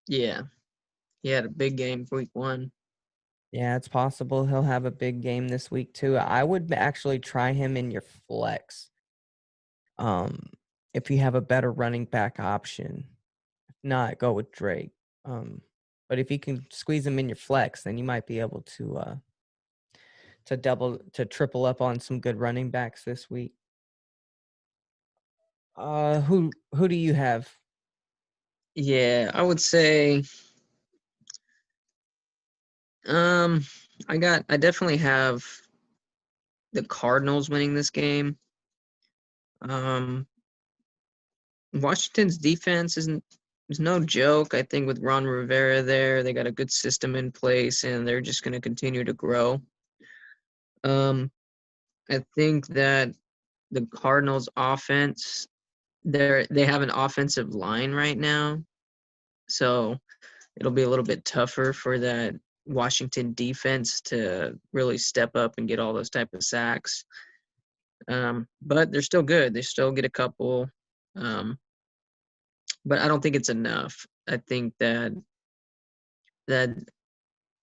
[SPEAKER 2] Yeah. He had a big game week 1.
[SPEAKER 1] Yeah, it's possible he'll have a big game this week too. I would actually try him in your flex. Um, if you have a better running back option. If not, go with Drake. But if you can squeeze him in your flex, then you might be able to triple up on some good running backs this week. Who do you have?
[SPEAKER 2] Yeah, I would say I definitely have the Cardinals winning this game. Washington's defense is no joke. I think with Ron Rivera there, they got a good system in place and they're just going to continue to grow. I think that the Cardinals offense, they have an offensive line right now. So it'll be a little bit tougher for that Washington defense to really step up and get all those type of sacks. But they're still good. They still get a couple. But I don't think it's enough. I think that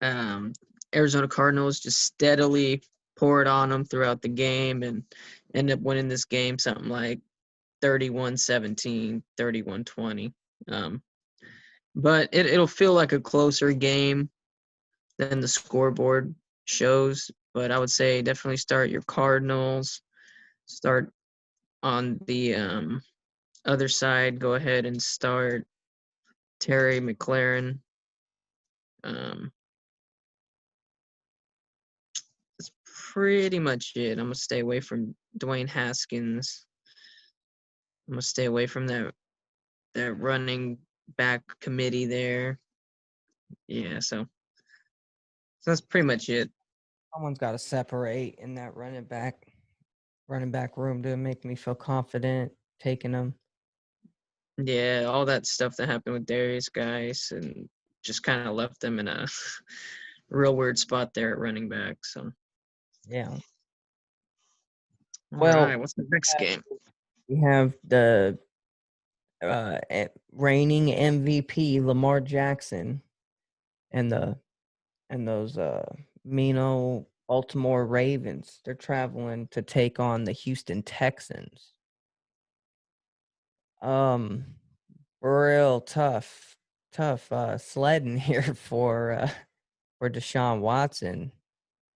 [SPEAKER 2] um, Arizona Cardinals just steadily pour it on them throughout the game and end up winning this game something like 31-17, 31-20. But it'll feel like a closer game than the scoreboard shows. But I would say definitely start your Cardinals. Start on the other side. Go ahead and start Terry McLaurin. Um, that's pretty much it. I'm gonna stay away from Dwayne Haskins. I'm gonna stay away from that running back committee there. Yeah, so that's pretty much it.
[SPEAKER 1] Someone's got to separate in that running back room to make me feel confident taking them.
[SPEAKER 2] Yeah, all that stuff that happened with Darius Guice and just kind of left them in a real weird spot there at running back. So,
[SPEAKER 1] Yeah.
[SPEAKER 2] all right,
[SPEAKER 1] Well,
[SPEAKER 2] what's the next game?
[SPEAKER 1] we have the reigning MVP Lamar Jackson and those mean old Baltimore Ravens. They're traveling to take on the Houston Texans. Um, real tough sledding here for Deshaun Watson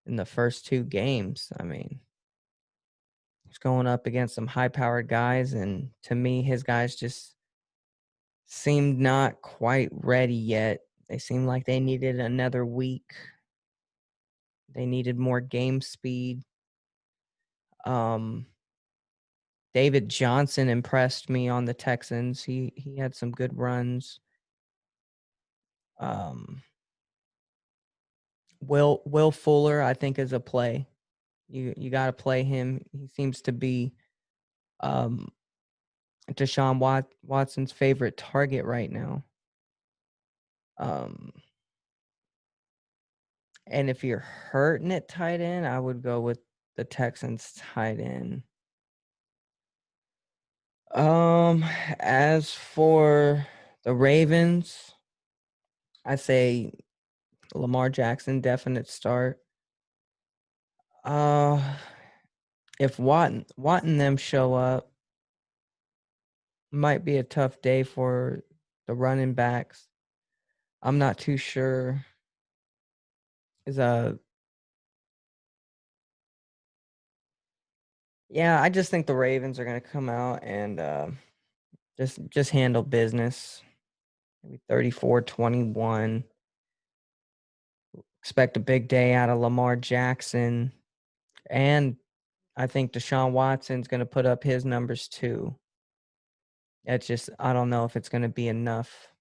[SPEAKER 1] in the first two games. I mean, he's going up against some high-powered guys, and to me, his guys just seemed not quite ready yet. They seemed like they needed another week. They needed more game speed. Um, David Johnson impressed me on the Texans. He had some good runs. Um, Will Fuller, I think, is a play. You got to play him. He seems to be um, Watson's favorite target right now. Um, and if you're hurting at tight end, I would go with the Texans tight end. Um, as for the Ravens, I say Lamar Jackson definite start. Uh, if Watt and them show up, might be a tough day for the running backs. I'm not too sure. Is Yeah, I just think the Ravens are gonna come out and just handle business. Maybe 34-21. Expect a big day out of Lamar Jackson. And I think Deshaun Watson's gonna put up his numbers too. It's just I don't know if it's gonna be enough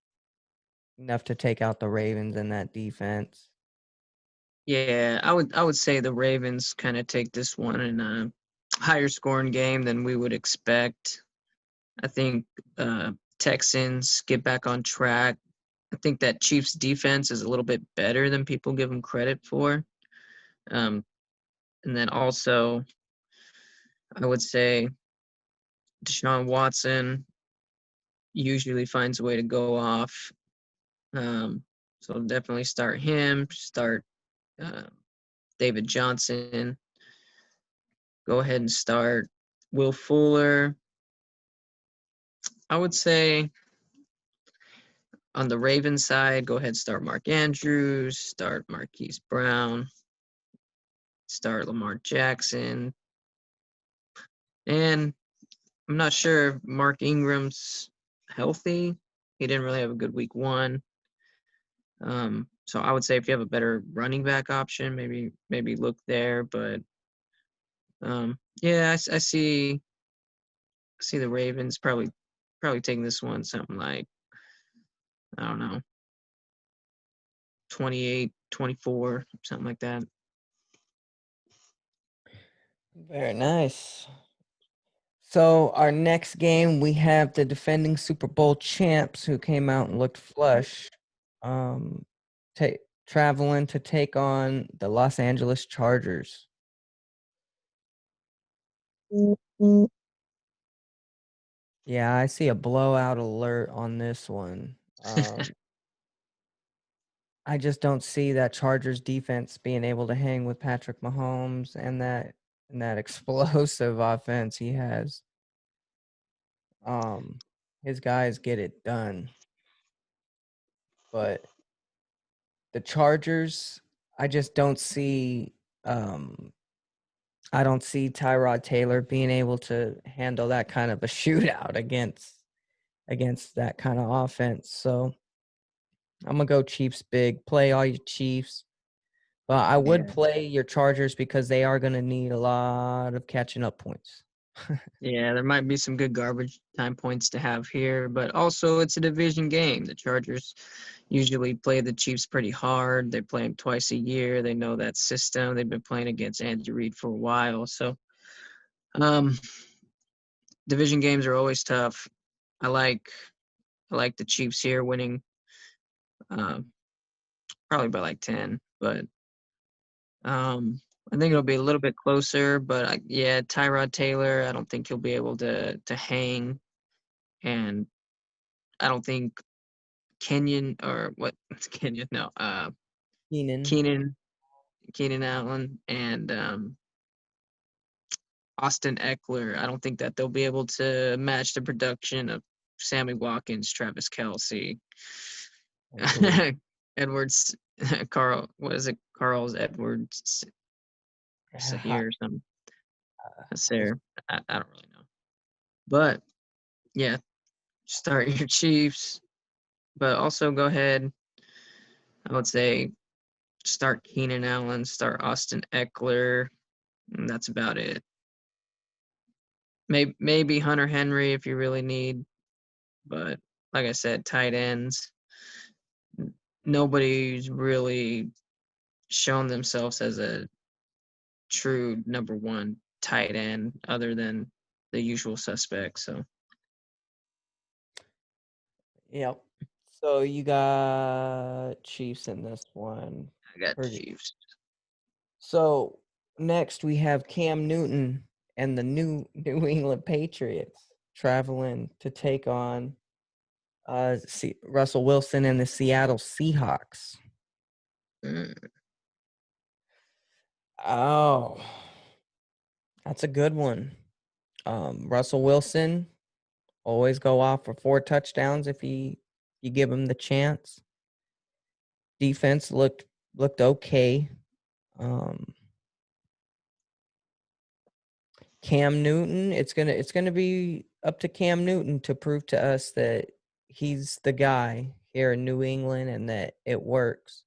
[SPEAKER 1] to take out the Ravens in that defense.
[SPEAKER 2] Yeah, I would say the Ravens kind of take this one in a higher scoring game than we would expect. I think Texans get back on track. I think that Chiefs defense is a little bit better than people give them credit for. Um, and then also, I would say Deshaun Watson usually finds a way to go off. Um, So definitely start him. Start uh, David Johnson. Go ahead and start Will Fuller. I would say on the Ravens side, go ahead and start Mark Andrews, start Marquise Brown, start Lamar Jackson. And I'm not sure if Mark Ingram's healthy. He didn't really have a good week 1. So I would say if you have a better running back option, maybe look there. But yeah, I see the Ravens probably taking this one something like, I don't know, 28-24, something like that.
[SPEAKER 1] Very nice. So our next game, we have the defending Super Bowl champs who came out and looked flush, um, traveling to take on the Los Angeles Chargers. Yeah, I see a blowout alert on this one. I just don't see that Chargers defense being able to hang with Patrick Mahomes and that explosive offense he has. Um, his guys get it done, but the Chargers, I just don't see. Um, I don't see Tyrod Taylor being able to handle that kind of a shootout against that kind of offense. So I'm gonna go Chiefs big. Play all your Chiefs. But I would
[SPEAKER 2] Yeah.
[SPEAKER 1] play your Chargers because they are gonna need a lot of catching up points.
[SPEAKER 2] Yeah, there might be some good garbage time points to have here, but also it's a division game. The Chargers usually play the Chiefs pretty hard. They play them twice a year. They know that system. They've been playing against Andy Reid for a while. So, um, division games are always tough. I like I like the Chiefs here winning, uh, probably by like 10, but I think it'll be a little bit closer. But yeah, Tyrod Taylor, I don't think he'll be able to hang, and I don't think Kenyon or what Kenyon? No,
[SPEAKER 1] Keenan,
[SPEAKER 2] Keenan Keenan Allen and Austin Eckler. I don't think that they'll be able to match the production of Sammy Watkins, Travis Kelsey,
[SPEAKER 1] agree.
[SPEAKER 2] Edwards, Carl. What is it? Carl's Edwards
[SPEAKER 1] Ha-
[SPEAKER 2] Sahir or something.
[SPEAKER 1] his-
[SPEAKER 2] Sahir. I don't really know, but yeah, start your Chiefs, but also go ahead. I would say start Keenan Allen, start Austin Eckler, and that's about it. Maybe Hunter Henry if you really need, but like I said, tight ends. Nobody's really shown themselves as a true number 1 tight end other than the usual suspects. So
[SPEAKER 1] Yep. So you got Chiefs in this one.
[SPEAKER 2] I got
[SPEAKER 1] Pretty.
[SPEAKER 2] Chiefs.
[SPEAKER 1] So next we have Cam Newton and the New England Patriots traveling to take on Russell Wilson and the Seattle Seahawks.
[SPEAKER 2] Mm,
[SPEAKER 1] Oh, that's a good one. Russell Wilson always go off for 4 touchdowns if you give him the chance. Defense looked okay. Um, Cam Newton, it's gonna be up to Cam Newton to prove to us that he's the guy here in New England and that it works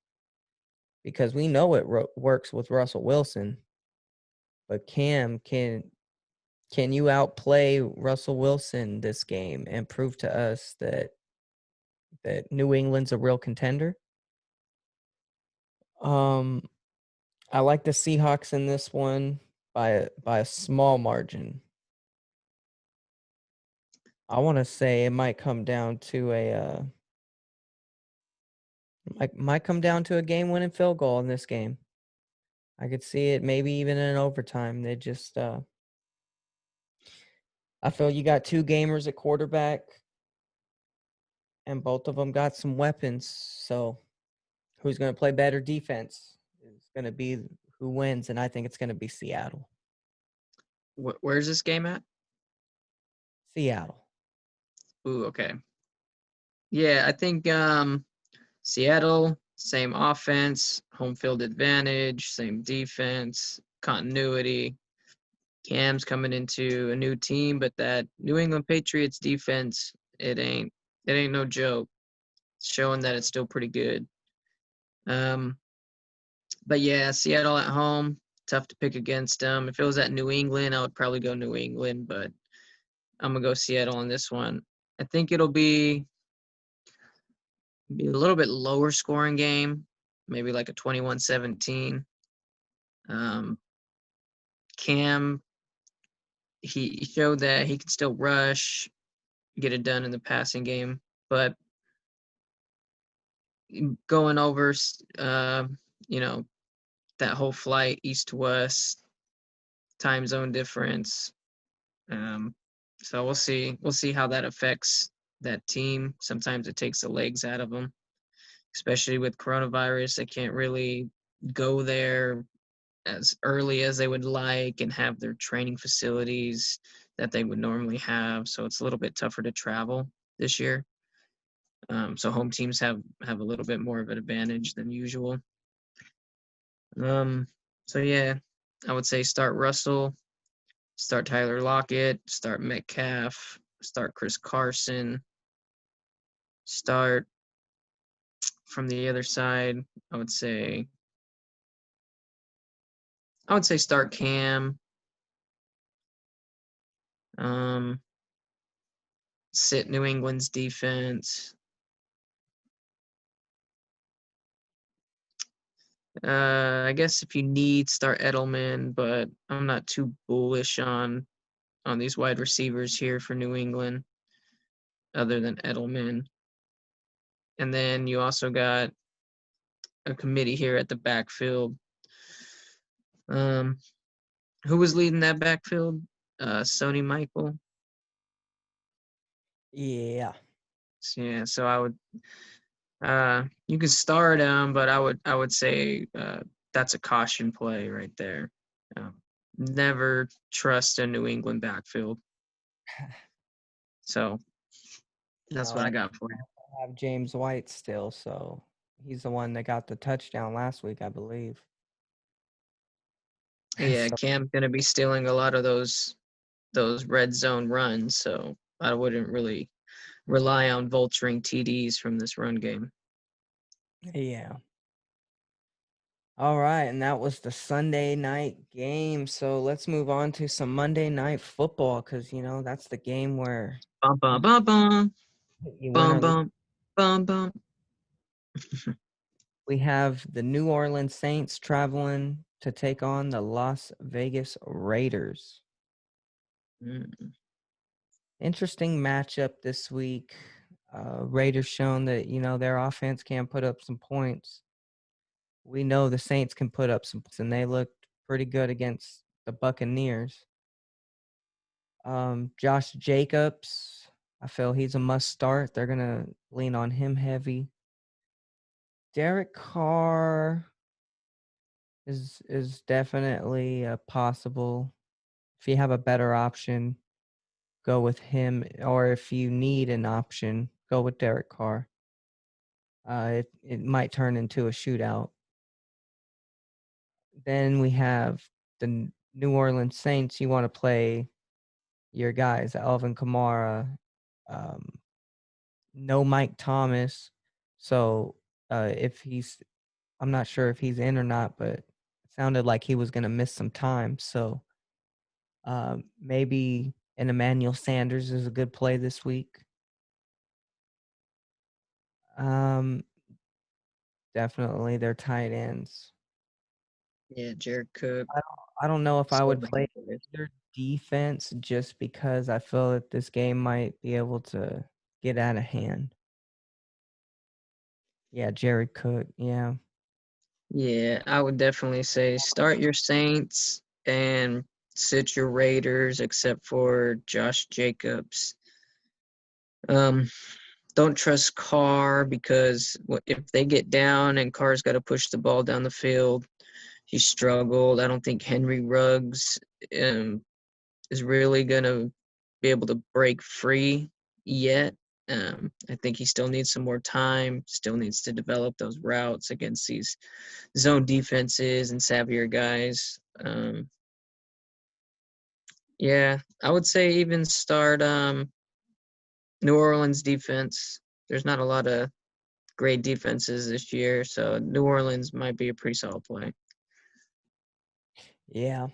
[SPEAKER 1] because we know it works with Russell Wilson. But Cam, can you outplay Russell Wilson this game and prove to us that New England's a real contender? Um, I like the Seahawks in this one by a small margin. I want to say it might come down to might come down to a game-winning field goal in this game. I could see it maybe even in overtime. They just I feel you got 2 gamers at quarterback and both of them got some weapons. So who's going to play better defense is going to be who wins, and I think it's going to be Seattle.
[SPEAKER 2] Where's this game at?
[SPEAKER 1] Seattle.
[SPEAKER 2] Ooh, okay. Yeah, I think Seattle, same offense, home field advantage, same defense, continuity. Cam's coming into a new team, but that New England Patriots defense, it ain't no joke. It's showing that it's still pretty good. Um, but yeah, Seattle at home, tough to pick against them. If it was at New England, I would probably go New England, but I'm gonna go Seattle on this one. I think it'll be a little bit lower scoring game, maybe like a 21-17. Cam, he showed that he can still rush, get it done in the passing game, but going over, you know, that whole flight east to west, time zone difference. Um, so we'll see how that affects that team. Sometimes it takes the legs out of them, especially with coronavirus. They can't really go there as early as they would like and have their training facilities that they would normally have. So it's a little bit tougher to travel this year. So home teams have a little bit more of an advantage than usual. Um, so yeah, I would say start Russell, start Tyler Lockett, start Metcalf, start Chris Carson, start from the other side. I would say start Cam. Um, sit New England's defense. I guess if you need, start Edelman, but I'm not too bullish on these wide receivers here for New England, other than Edelman. And then you also got a committee here at the backfield. Um, who was leading that backfield? Sony Michael.
[SPEAKER 1] Yeah.
[SPEAKER 2] Yeah, so I would you can start him, but I would say that's a caution play right there. Never trust a New England backfield. So that's what
[SPEAKER 1] No,
[SPEAKER 2] I got for you.
[SPEAKER 1] I have James White still, so he's the one that got the touchdown last week, I believe.
[SPEAKER 2] Yeah,
[SPEAKER 1] So
[SPEAKER 2] Cam's gonna be stealing a lot of those red zone runs, so I wouldn't really rely on vulturing TDs from this run game.
[SPEAKER 1] yeah. All right, and that was the Sunday night game. So let's move on to some Monday night football because that's the game where
[SPEAKER 2] Bum bum
[SPEAKER 1] you,
[SPEAKER 2] bum bum
[SPEAKER 1] you win
[SPEAKER 2] bum
[SPEAKER 1] or lose.
[SPEAKER 2] bum bum bum.
[SPEAKER 1] We have the New Orleans Saints traveling to take on the Las Vegas Raiders.
[SPEAKER 2] Mm,
[SPEAKER 1] Interesting matchup this week. Raiders shown that their offense can put up some points. We know the Saints can put up some points, and they looked pretty good against the Buccaneers. Josh Jacobs, I feel he's a must start. They're gonna lean on him heavy. Derek Carr is definitely possible. If you have a better option, go with him, or if you need an option, go with Derek Carr. It might turn into a shootout. Then we have the New Orleans Saints. You want to play your guys, Alvin Kamara, um, no Mike Thomas. So if I'm not sure if he's in or not, but it sounded like he was going to miss some time. So maybe an Emmanuel Sanders is a good play this week. Um, Definitely their tight ends.
[SPEAKER 2] yeah, Jared Cook.
[SPEAKER 1] I don't know if I
[SPEAKER 2] So
[SPEAKER 1] would
[SPEAKER 2] many
[SPEAKER 1] play
[SPEAKER 2] players.
[SPEAKER 1] either defense just because I feel that this game might be able to get out of hand. Yeah, Jared Cook. Yeah.
[SPEAKER 2] Yeah, I would definitely say start your Saints and sit your Raiders, except for Josh Jacobs. Um, don't trust Carr because if they get down and Carr's got to push the ball down the field, he struggled. I don't think Henry Ruggs is really going to be able to break free yet. I think he still needs some more time, still needs to develop those routes against these zone defenses and savvier guys. Yeah, I would say even start New Orleans defense. There's not a lot of great defenses this year, so New Orleans might be a pretty solid play.
[SPEAKER 1] Yeah,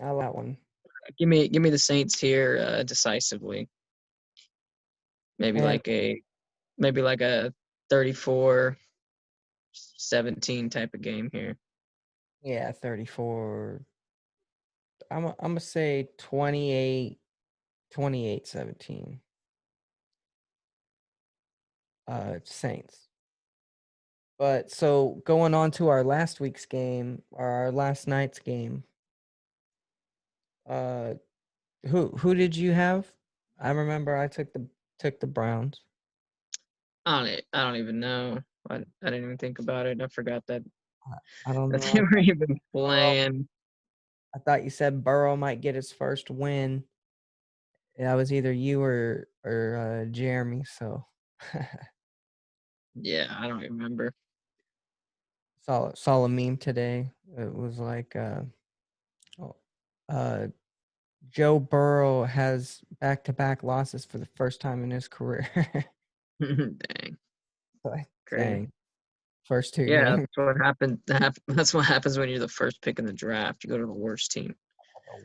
[SPEAKER 1] I like that one.
[SPEAKER 2] Give me the Saints here decisively. Maybe
[SPEAKER 1] And
[SPEAKER 2] like a maybe like a 34-17 type of game here.
[SPEAKER 1] yeah, 34. I'm gonna say 28-17. Saints. But so going on to our last week's game or our last night's game, uh, who did you have? I remember I took the Browns.
[SPEAKER 2] I don't even know. I didn't even think about it. I forgot that
[SPEAKER 1] I don't
[SPEAKER 2] that
[SPEAKER 1] know.
[SPEAKER 2] they were even playing.
[SPEAKER 1] I thought you said Burrow might get his first win. That was either you or Jeremy. So
[SPEAKER 2] Yeah, I don't remember.
[SPEAKER 1] saw a meme today. It was like oh, uh Joe Burrow has back-to-back losses for the first time in his career.
[SPEAKER 2] Dang,
[SPEAKER 1] Like,
[SPEAKER 2] crazy.
[SPEAKER 1] dang, first two
[SPEAKER 2] Yeah,
[SPEAKER 1] games.
[SPEAKER 2] that's what happened. That's what happens when you're the first pick in the draft. You go to the worst team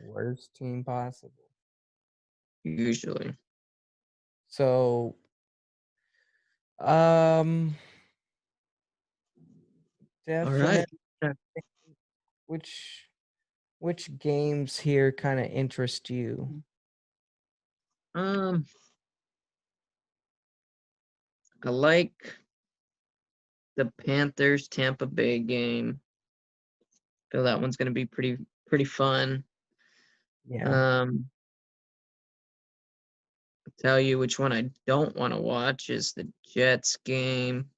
[SPEAKER 1] The worst team possible.
[SPEAKER 2] usually.
[SPEAKER 1] So, um,
[SPEAKER 2] All right.
[SPEAKER 1] definitely
[SPEAKER 2] Yeah.
[SPEAKER 1] which which games here kind of interest you?
[SPEAKER 2] Um, I like the Panthers Tampa Bay game. Feel that one's gonna be pretty fun.
[SPEAKER 1] Yeah.
[SPEAKER 2] Um, tell you which one I don't want to watch is the Jets game.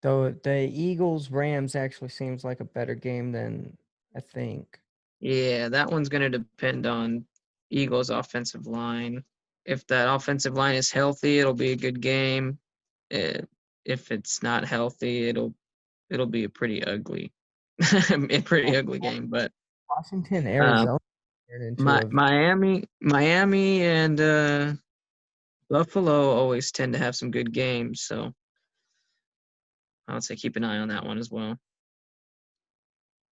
[SPEAKER 1] So the Eagles Rams actually seems like a better game than I think.
[SPEAKER 2] Yeah, that one's gonna depend on Eagles offensive line. If that offensive line is healthy, it'll be a good game. Eh, if it's not healthy, it'll be a pretty ugly, a pretty ugly game. But
[SPEAKER 1] Washington,
[SPEAKER 2] uh,
[SPEAKER 1] Arizona turned into a
[SPEAKER 2] Miami, and Buffalo always tend to have some good games. So I would say keep an eye on that one as well.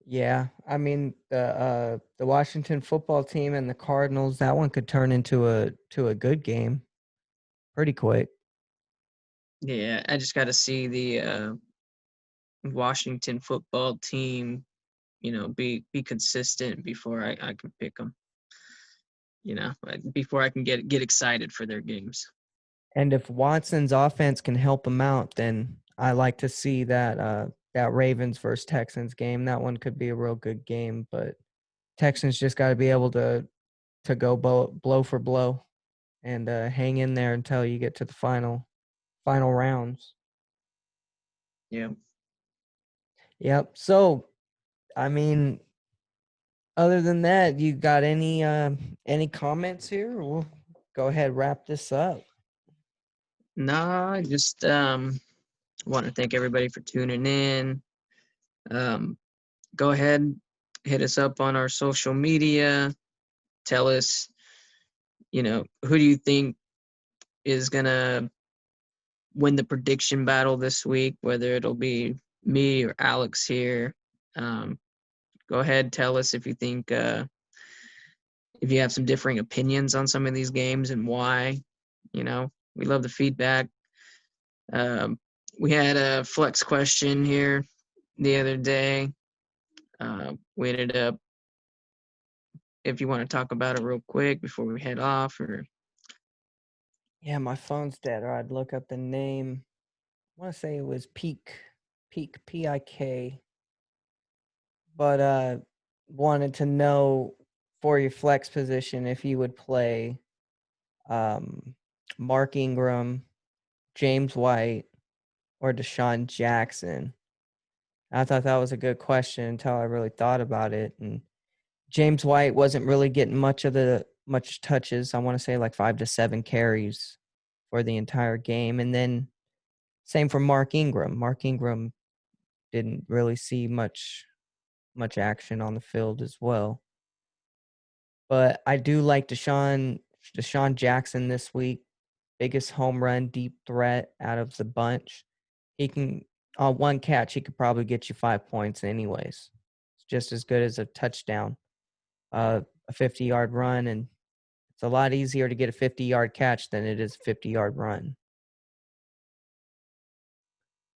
[SPEAKER 1] yeah. I mean the Washington football team and the Cardinals, that one could turn into a good game pretty quick.
[SPEAKER 2] Yeah, I just got to see the Washington football team, be consistent before I can pick them. Before I can get excited for their games.
[SPEAKER 1] And if Watson's offense can help him out, then I like to see that Ravens versus Texans game. That one could be a real good game, but Texans just got to be able to go blow for blow and hang in there until you get to the final rounds.
[SPEAKER 2] Yeah.
[SPEAKER 1] Yep. So, I mean, other than that, you got any comments here? We'll go ahead wrap this up.
[SPEAKER 2] No, I just want to thank everybody for tuning in. Um, Go ahead, hit us up on our social media. Tell us, who do you think is gonna win the prediction battle this week? Whether it'll be me or Alex here. Um, Go ahead, tell us if you think if you have some differing opinions on some of these games and why. We love the feedback. Um, we had a flex question here the other day. We ended up, if you want to talk about it real quick before we head off, or
[SPEAKER 1] Yeah, my phone's dead, or I'd look up the name. I want to say it was Peak PIK, but wanted to know for your flex position if you would play um Mark Ingram James White or Deshaun Jackson? I thought that was a good question until I really thought about it. And James White wasn't really getting much touches. I want to say like 5 to 7 carries for the entire game. And then same for Mark Ingram. Mark Ingram didn't really see much action on the field as well. But I do like Deshaun Jackson this week. Biggest home run, deep threat out of the bunch. He can on one catch, he could probably get you 5 points anyways. It's just as good as a touchdown, a 50-yard run, and it's a lot easier to get a 50-yard catch than it is a 50-yard run.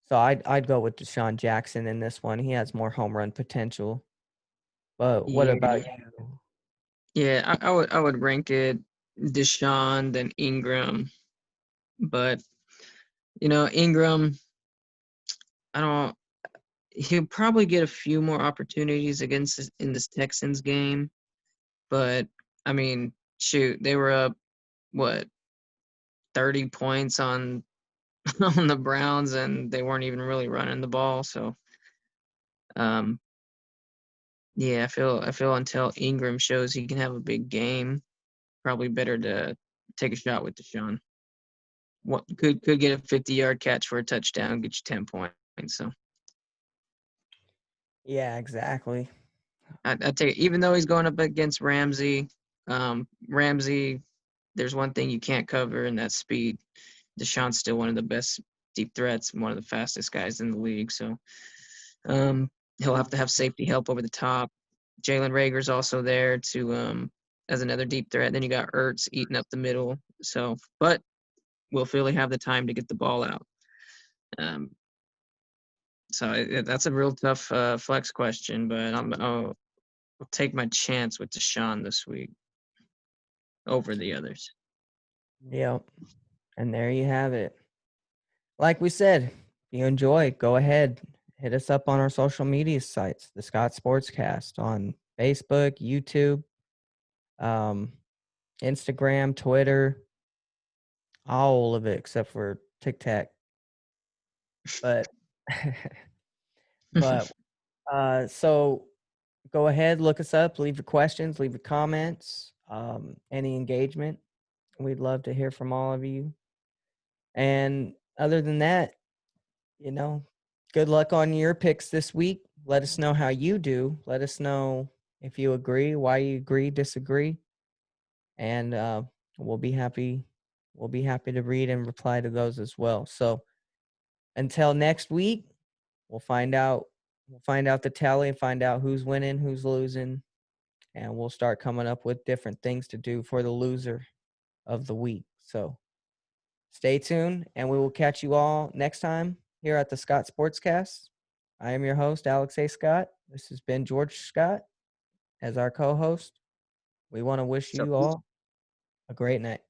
[SPEAKER 1] So I'd go with Deshaun Jackson in this one. He has more home run potential. But what
[SPEAKER 2] Yeah,
[SPEAKER 1] about you?
[SPEAKER 2] yeah, I would rank it Deshaun, then Ingram, but Ingram, I don't. He'll probably get a few more opportunities in this Texans game, but I mean, shoot, they were up what 30 points on on the Browns, and they weren't even really running the ball. So, um, yeah, I feel until Ingram shows he can have a big game, probably better to take a shot with Deshaun. What could get a 50-yard catch for a touchdown, get you 10 points. So
[SPEAKER 1] Yeah, exactly.
[SPEAKER 2] I take it, even though he's going up against Ramsey. Ramsey, there's one thing you can't cover, and that's speed. Deshaun's still one of the best deep threats, and one of the fastest guys in the league. So um, he'll have to have safety help over the top. Jalen Rager's also there to as another deep threat. Then you got Ertz eating up the middle. So, but will Philly have the time to get the ball out? Um, that's a real tough flex question, but I'll take my chance with Deshaun this week over the others.
[SPEAKER 1] Yep. And there you have it. Like we said, if you enjoy, go ahead. Hit us up on our social media sites, the Scott Sportscast on Facebook, YouTube, um, Instagram, Twitter, all of it except for TikTok. But but so go ahead, look us up, leave your questions, leave your comments, any engagement. We'd love to hear from all of you. And other than that, you know, good luck on your picks this week. Let us know how you do. Let us know if you agree, why you agree, disagree, and we'll be happy. We'll be happy to read and reply to those as well. So until next week, we'll find out. We'll find out the tally and find out who's winning, who's losing, and we'll start coming up with different things to do for the loser of the week. So stay tuned, and we will catch you all next time here at the Scott Sportscast. I am your host, Alex A. Scott. This has been George Scott as our co host. We want to wish
[SPEAKER 2] So
[SPEAKER 1] you all a great night.